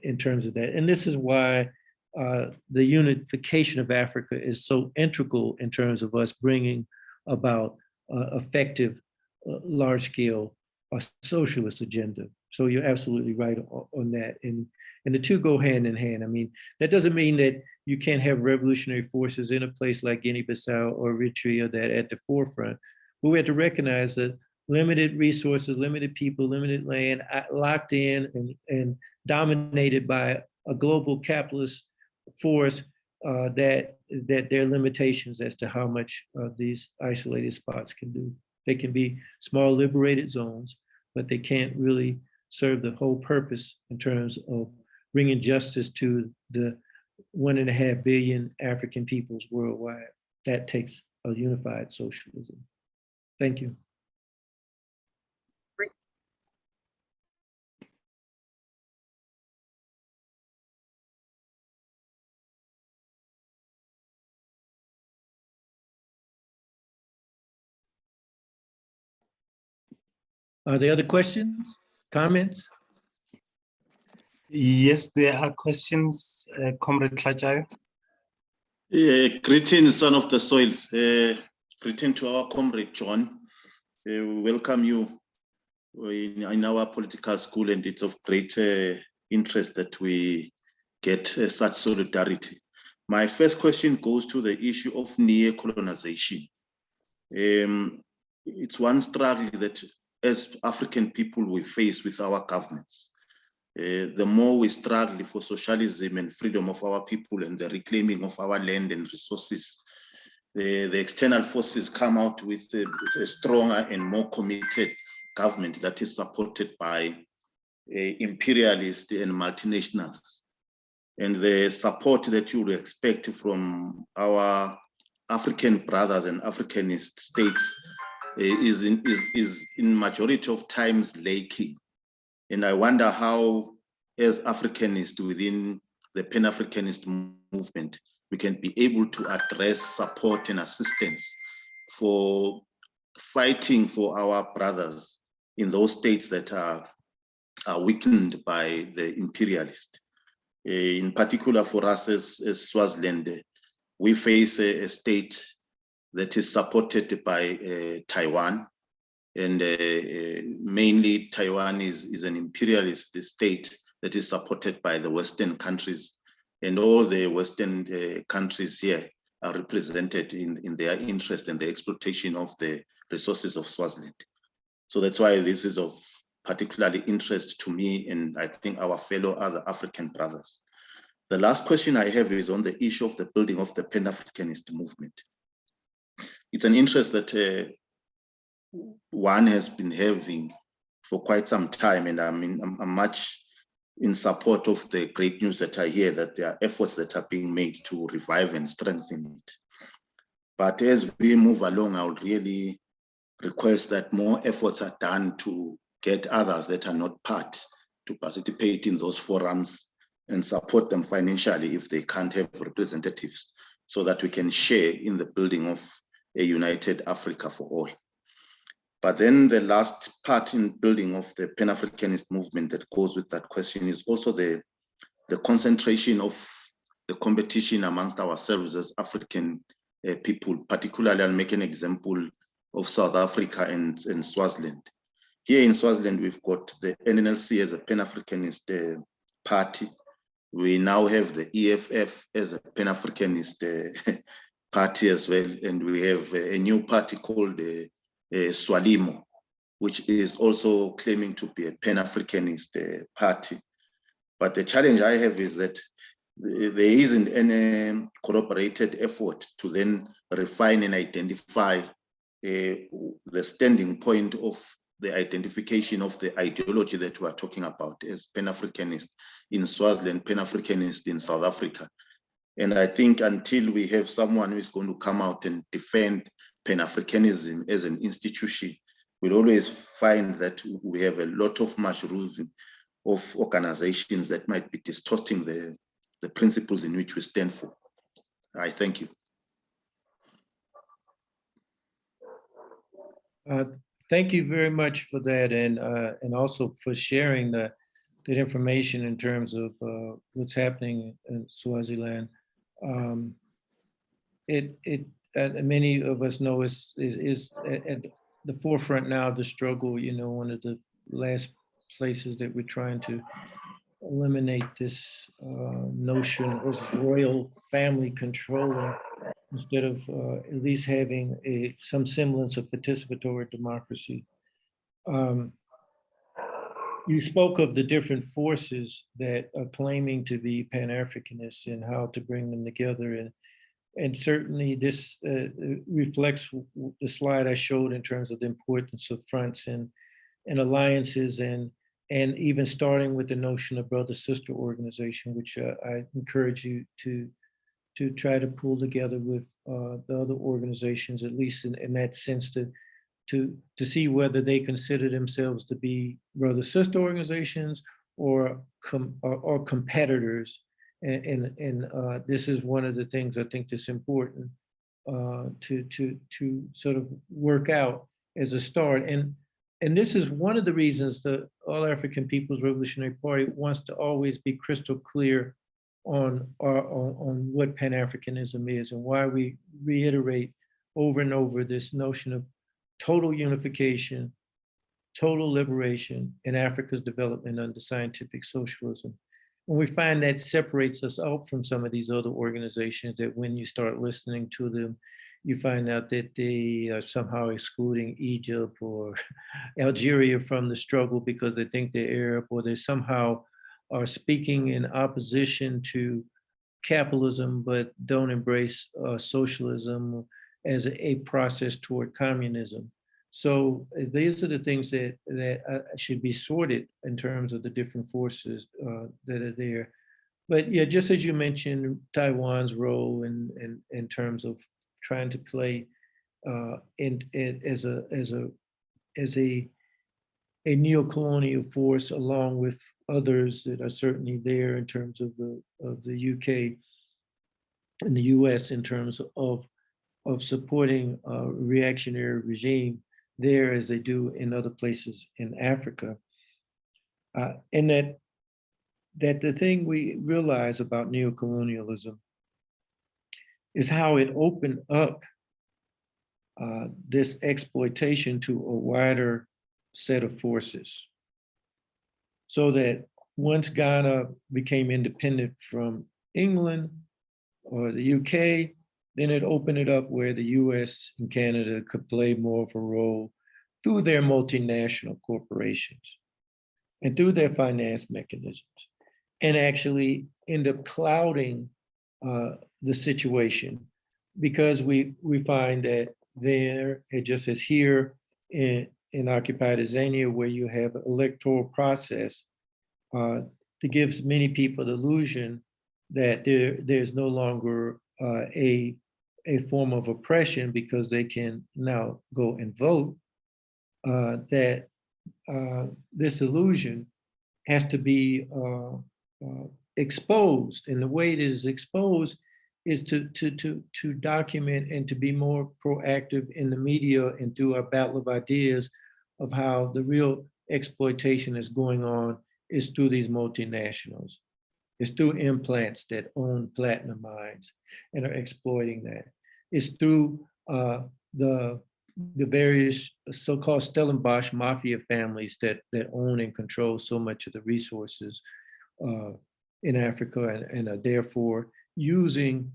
in terms of that. And this is why the unification of Africa is so integral in terms of us bringing about effective, large-scale socialist agenda. So you're absolutely right on that. And the two go hand in hand. I mean, that doesn't mean that you can't have revolutionary forces in a place like Guinea-Bissau or Eritrea that at the forefront, but we have to recognize that limited resources, limited people, limited land, locked in and dominated by a global capitalist force, that there are limitations as to how much these isolated spots can do. They can be small liberated zones, but they can't really serve the whole purpose in terms of bringing justice to the 1.5 billion African peoples worldwide. That takes a unified socialism. Thank you. Are there other questions, comments? Yes, there are questions, Comrade Tlajayo. Greetings, son of the soil. Greeting to our comrade John. We welcome you in our political school, and it's of great interest that we get such solidarity. My first question goes to the issue of neo-colonization. It's one struggle that as African people we face with our governments. The more we struggle for socialism and freedom of our people and the reclaiming of our land and resources, the external forces come out with a stronger and more committed government that is supported by imperialists and multinationals. And the support that you would expect from our African brothers and Africanist states is in majority of times lacking. And I wonder how, as Africanists within the Pan-Africanist movement, we can be able to address support and assistance for fighting for our brothers in those states that are weakened by the imperialist. In particular for us as Swaziland, we face a state that is supported by Taiwan, and mainly Taiwan is an imperialist state that is supported by the Western countries, and all the Western countries here are represented in their interest and the exploitation of the resources of Swaziland. So that's why this is of particularly interest to me and I think our fellow other African brothers. The last question I have is on the issue of the building of the Pan-Africanist movement. It's an interest that one has been having for quite some time, and I'm much in support of the great news that I hear that there are efforts that are being made to revive and strengthen it. But as we move along, I would really request that more efforts are done to get others that are not part to participate in those forums and support them financially if they can't have representatives, so that we can share in the building of a united Africa for all. But then the last part in building of the Pan-Africanist movement that goes with that question is also the concentration of the competition amongst ourselves as African people. Particularly, I'll make an example of South Africa and Swaziland. Here in Swaziland, we've got the NNLC as a Pan-Africanist party. We now have the EFF as a Pan-Africanist party as well, and we have a new party called Swalimo, which is also claiming to be a Pan-Africanist party. But the challenge I have is that there isn't any corroborated effort to then refine and identify the standing point of the identification of the ideology that we are talking about as Pan-Africanist in Swaziland, Pan-Africanist in South Africa. And I think until we have someone who is going to come out and defend Pan-Africanism as an institution, we'll always find that we have a lot of mushrooms of organizations that might be distorting the principles in which we stand for. I thank you. Thank you very much for that, and also for sharing that information in terms of what's happening in Swaziland. Many of us know is at the forefront now of the struggle. You know, one of the last places that we're trying to eliminate this notion of royal family controlling, instead of at least having some semblance of participatory democracy. You spoke of the different forces that are claiming to be Pan-Africanists and how to bring them together. And certainly this reflects the slide I showed in terms of the importance of fronts and alliances, and even starting with the notion of brother-sister organization, which I encourage you to try to pull together with the other organizations, at least in that sense, to see whether they consider themselves to be brother-sister organizations or competitors. And this is one of the things I think that's important to sort of work out as a start. And this is one of the reasons the All African People's Revolutionary Party wants to always be crystal clear on what Pan-Africanism is, and why we reiterate over and over this notion of total unification, total liberation, and Africa's development under scientific socialism. And we find that separates us out from some of these other organizations that when you start listening to them, you find out that they are somehow excluding Egypt or Algeria from the struggle because they think they're Arab, or they somehow are speaking in opposition to capitalism, but don't embrace socialism as a process toward communism. So these are the things that should be sorted in terms of the different forces that are there. But yeah, just as you mentioned, Taiwan's role in terms of trying to play as a neo-colonial force, along with others that are certainly there in terms of the UK and the US, in terms of supporting a reactionary regime there as they do in other places in Africa. And that the thing we realize about neocolonialism is how it opened up this exploitation to a wider set of forces. So that once Ghana became independent from England or the UK, then it opened it up where the US and Canada could play more of a role through their multinational corporations and through their finance mechanisms, and actually end up clouding the situation, because we find that there, just as here in occupied Azania, where you have an electoral process that gives many people the illusion that there's no longer a form of oppression because they can now go and vote, that this illusion has to be exposed. And the way it is exposed is to document and to be more proactive in the media and through our battle of ideas of how the real exploitation is going on is through these multinationals. It's through implants that own platinum mines and are exploiting that. It's through the various so-called Stellenbosch mafia families that own and control so much of the resources in Africa, and are therefore using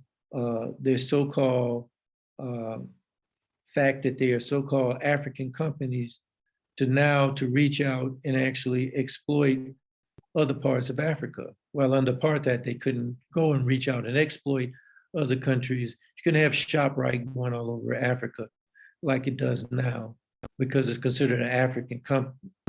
their so-called fact that they are so-called African companies to reach out and actually exploit other parts of Africa. While under apartheid, they couldn't go and reach out and exploit other countries. You couldn't have ShopRite going all over Africa like it does now, because it's considered an African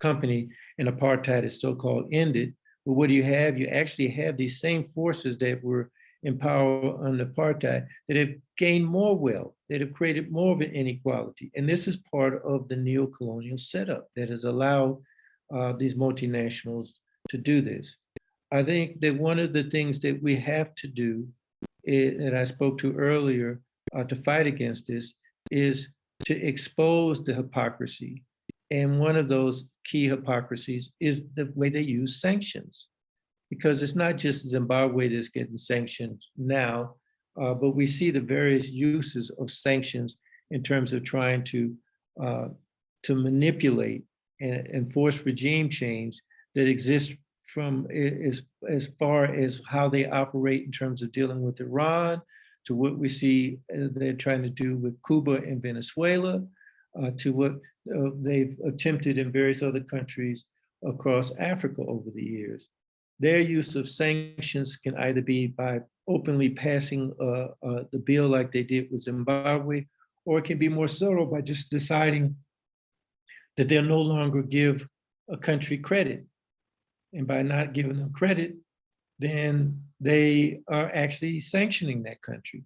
company and apartheid is so-called ended. But what do you have? You actually have these same forces that were in power under apartheid that have gained more wealth, that have created more of an inequality. And this is part of the neo-colonial setup that has allowed these multinationals to do this. I think that one of the things that we have to do, that I spoke to earlier, to fight against this, is to expose the hypocrisy. And one of those key hypocrisies is the way they use sanctions. Because it's not just Zimbabwe that's getting sanctioned now, but we see the various uses of sanctions in terms of trying to manipulate and enforce regime change that exists from as far as how they operate in terms of dealing with Iran, to what we see they're trying to do with Cuba and Venezuela, to what they've attempted in various other countries across Africa over the years. Their use of sanctions can either be by openly passing the bill like they did with Zimbabwe, or it can be more subtle by just deciding that they'll no longer give a country credit. And by not giving them credit, then they are actually sanctioning that country.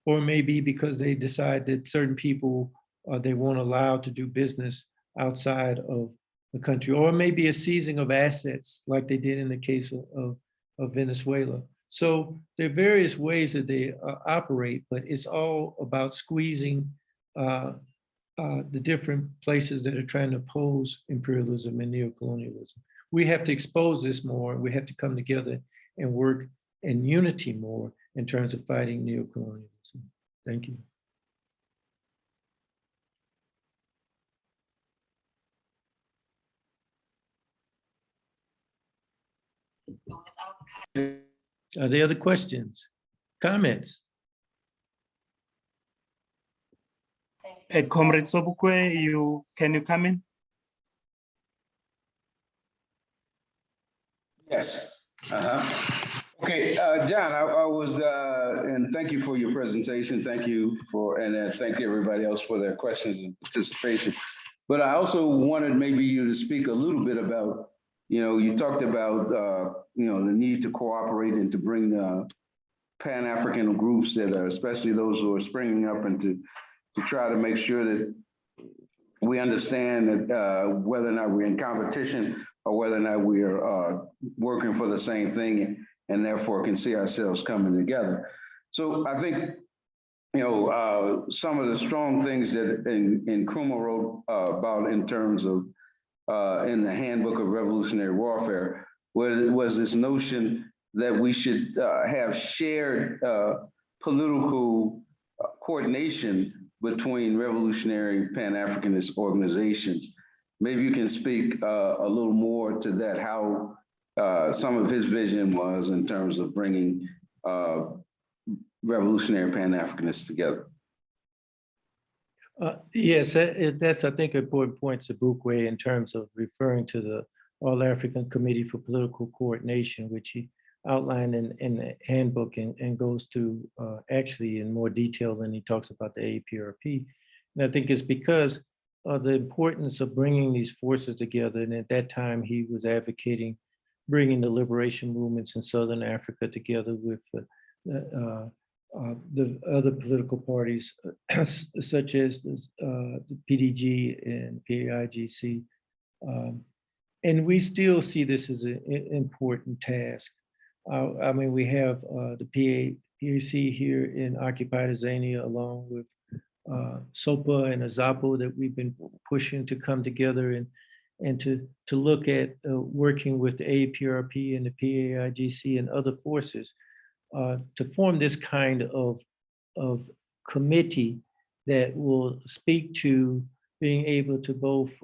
Or maybe because they decide that certain people they won't allow to do business outside of the country, or maybe a seizing of assets like they did in the case of Venezuela. So there are various ways that they operate, but it's all about squeezing the different places that are trying to oppose imperialism and neocolonialism. We have to expose this more. We have to come together and work in unity more in terms of fighting neocolonialism. Thank you. Are there other questions, comments? Comrade Sobukwe, can you come in? Yes. Okay, John, I was, and thank you for your presentation. Thank you for, and thank everybody else for their questions and participation. But I also wanted maybe you to speak a little bit about, you talked about, the need to cooperate and to bring Pan-African groups that are, especially those who are springing up, and to try to make sure that we understand that whether or not we're in competition or whether or not we are working for the same thing, and therefore can see ourselves coming together. So I think, some of the strong things that Nkrumah wrote about in terms of in the Handbook of Revolutionary Warfare was this notion that we should have shared political coordination between revolutionary Pan-Africanist organizations. Maybe you can speak a little more to that, how some of his vision was in terms of bringing revolutionary Pan-Africanists together. Yes, that's, I think, an important point, Sobukwe, in terms of referring to the All-African Committee for Political Coordination, which he outlined in the handbook and goes through actually in more detail than he talks about the APRP. And I think it's because of the importance of bringing these forces together. And at that time, he was advocating bringing the liberation movements in Southern Africa together with the other political parties, such as the PDG and PAIGC. And we still see this as an important task. I mean, we have the PAC here in occupied Azania, along with SOPA and AZAPO, that we've been pushing to come together and to look at working with the APRP and the PAIGC and other forces to form this kind of committee that will speak to being able to both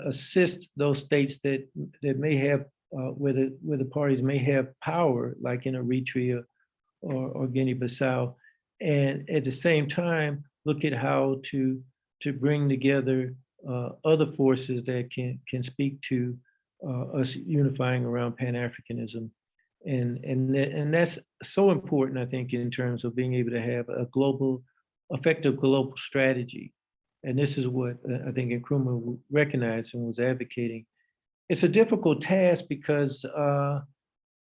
assist those states that may have, where the parties may have power, like in Eritrea or Guinea-Bissau, and at the same time, look at how to bring together other forces that can speak to us unifying around Pan-Africanism. And that's so important, I think, in terms of being able to have a effective global strategy. And this is what I think Nkrumah recognized and was advocating. It's a difficult task because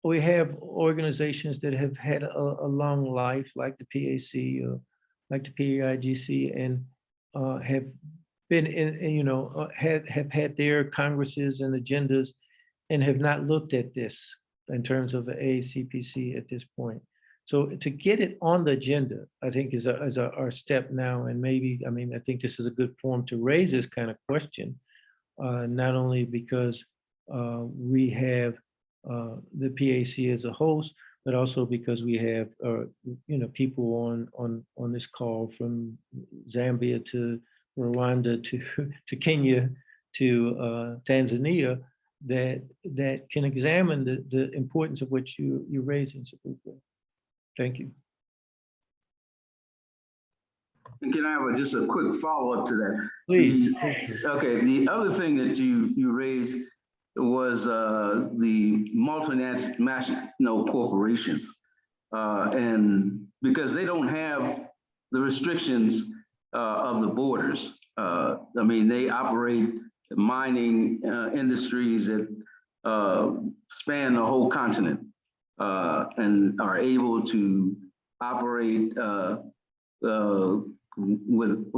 we have organizations that have had a long life, like the PAC or like the PAIGC, and have been have had their congresses and agendas and have not looked at this in terms of the ACPC at this point. So to get it on the agenda, I think is our step now. And maybe, I mean, I think this is a good forum to raise this kind of question, not only because we have the PAC as a host, but also because we have people on this call from Zambia to Rwanda to Kenya to Tanzania that can examine the importance of what you're raising. Thank you. Can I have just a quick follow-up to that? Please. Okay, the other thing that you raised was the multinational corporations. And because they don't have the restrictions of the borders. I mean, they operate mining industries that span the whole continent and are able to operate with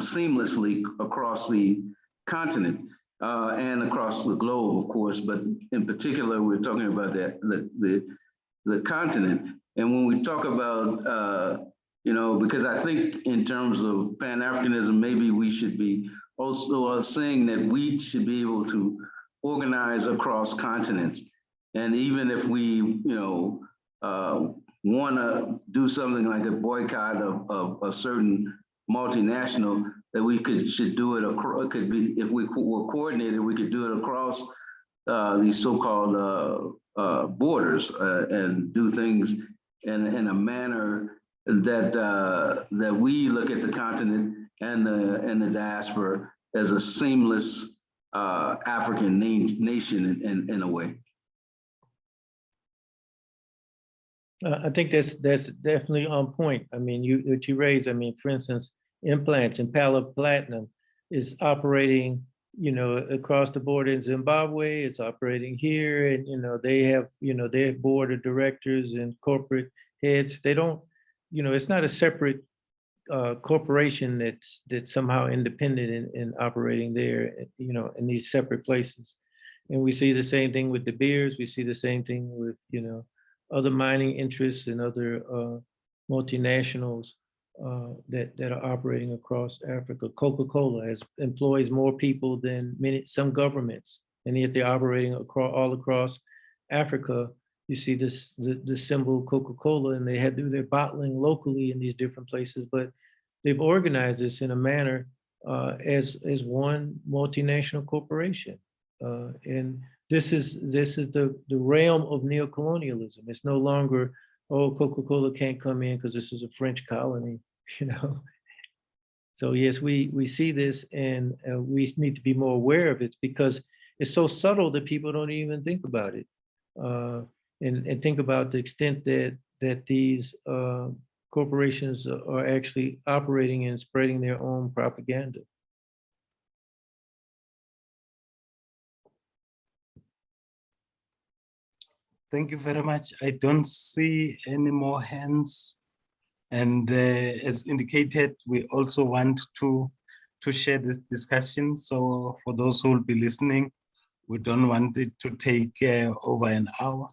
seamlessly across the continent and across the globe, of course. But in particular, we're talking about the continent. And when we talk about because I think in terms of Pan-Africanism, maybe we should be also saying that we should be able to organize across continents. And even if we, want to do something like a boycott of a certain multinational, that we should do it. It could be, if we were coordinated, we could do it across these so-called borders and do things in a manner that that we look at the continent and the diaspora as a seamless African nation in a way. I think that's definitely on point. I mean, what you raised, I mean, for instance, implants, Impala Platinum is operating, you know, across the border in Zimbabwe, it's operating here, and, you know, they have, their board of directors and corporate heads. They don't, it's not a separate corporation that's somehow independent in operating there, in these separate places. And we see the same thing with De Beers. We see the same thing with, other mining interests and other multinationals that are operating across Africa. Coca-Cola employs more people than some governments, and yet they're operating all across Africa. You see the symbol Coca-Cola, and they had to do their bottling locally in these different places, but they've organized this in a manner as one multinational corporation. And this is the realm of neocolonialism. It's no longer, oh, Coca-Cola can't come in because this is a French colony, So yes, we see this, and we need to be more aware of it because it's so subtle that people don't even think about it, and think about the extent that these corporations are actually operating and spreading their own propaganda. Thank you very much. I don't see any more hands. And as indicated, we also want to share this discussion. So for those who will be listening, we don't want it to take over an hour.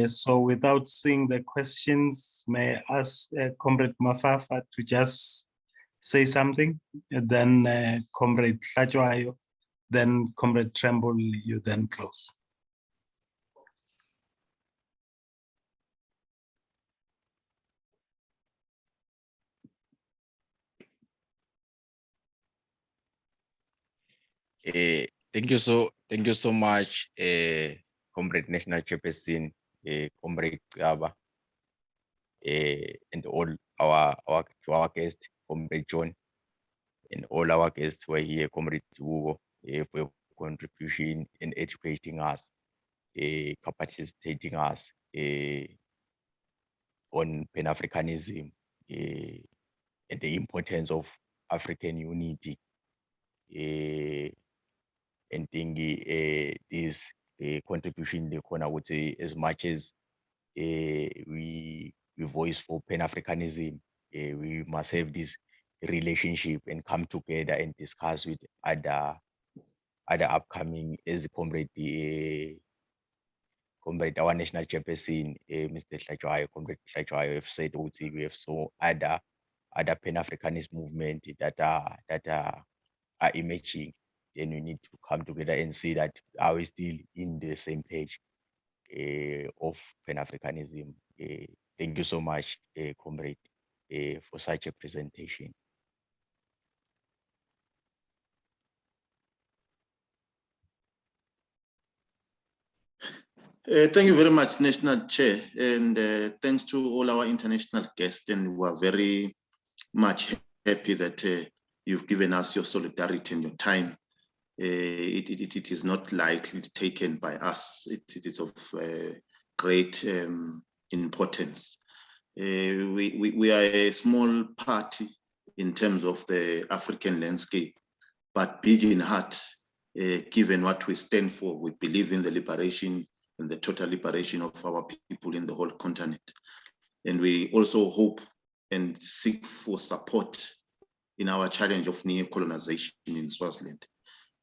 So without seeing the questions, may I ask Comrade Mafafa to just say something, and then Comrade Tlajwayo, then Comrade Trimble, you then close. Thank you so much, Comrade National Chairperson, Comrade Gaba, and all our guests, Comrade John, and all our guests who are here, Comrade Hugo, for your contribution in educating us, capacitating us on Pan-Africanism and the importance of African unity. And think this contribution, I would say, as much as we voice for Pan-Africanism, we must have this relationship and come together and discuss with other upcoming, as Comrade our national chairperson, Mr. Tlajwayo, Comrade Tlajwayo, have said, we have so other Pan-Africanist movement that are emerging. Then we need to come together and see that are we still in the same page of Pan-Africanism. Thank you so much, Comrade, for such a presentation. Thank you very much, National Chair, and thanks to all our international guests, and we are very much happy that you've given us your solidarity and your time. It is not lightly taken by us. It is of great importance. We are a small party in terms of the African landscape, but big in heart, given what we stand for. We believe in the liberation and the total liberation of our people in the whole continent. And we also hope and seek for support in our challenge of neo-colonization in Swaziland.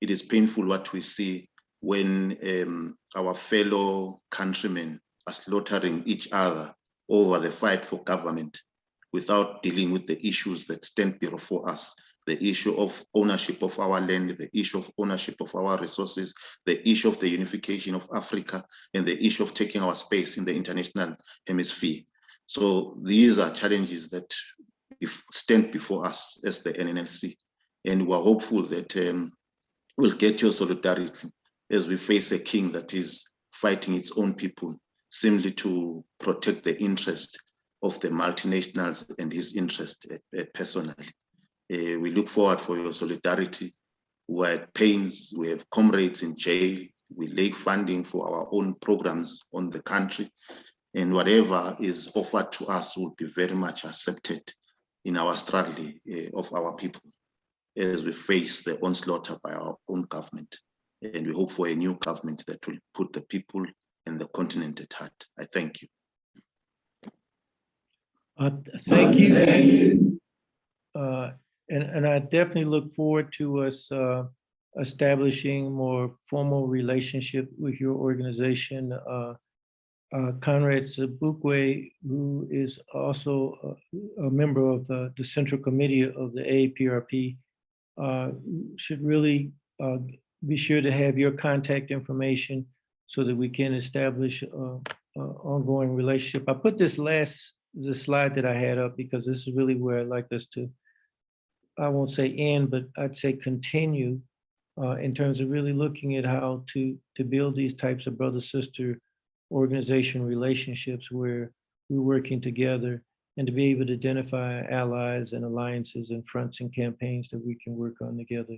It is painful what we see when our fellow countrymen are slaughtering each other over the fight for government without dealing with the issues that stand before us. The issue of ownership of our land, the issue of ownership of our resources, the issue of the unification of Africa, and the issue of taking our space in the international hemisphere. So these are challenges that stand before us as the NNLC. And we're hopeful that we'll get your solidarity as we face a king that is fighting its own people simply to protect the interest of the multinationals and his interest personally. We look forward for your solidarity. We're at pains, we have comrades in jail, we lay funding for our own programs on the country, and whatever is offered to us will be very much accepted in our struggle of our people as we face the onslaught by our own government. And we hope for a new government that will put the people and the continent at heart. I thank you. Thank you. And I definitely look forward to us establishing more formal relationship with your organization. Conrad Zabukwe, who is also a member of the Central Committee of the AAPRP, should really be sure to have your contact information so that we can establish an ongoing relationship. I put this slide that I had up because this is really where I'd like us to, I won't say end, but I'd say continue in terms of really looking at how to build these types of brother-sister organization relationships where we're working together, and to be able to identify allies and alliances and fronts and campaigns that we can work on together.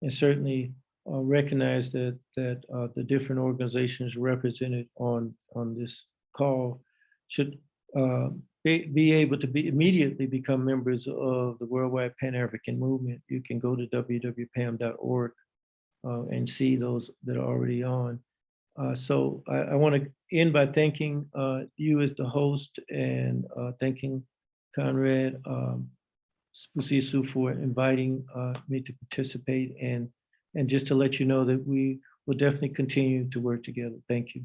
And certainly recognize that the different organizations represented on this call should be able to immediately become members of the Worldwide Pan-African Movement. You can go to www.pam.org and see those that are already on. So I want to end by thanking you as the host and thanking Conrad Spusiso for inviting me to participate, and just to let you know that we will definitely continue to work together. Thank you.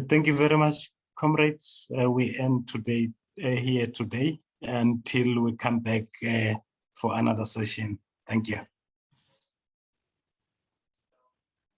Thank you very much, comrades. We end today here today until we come back for another session. Thank you.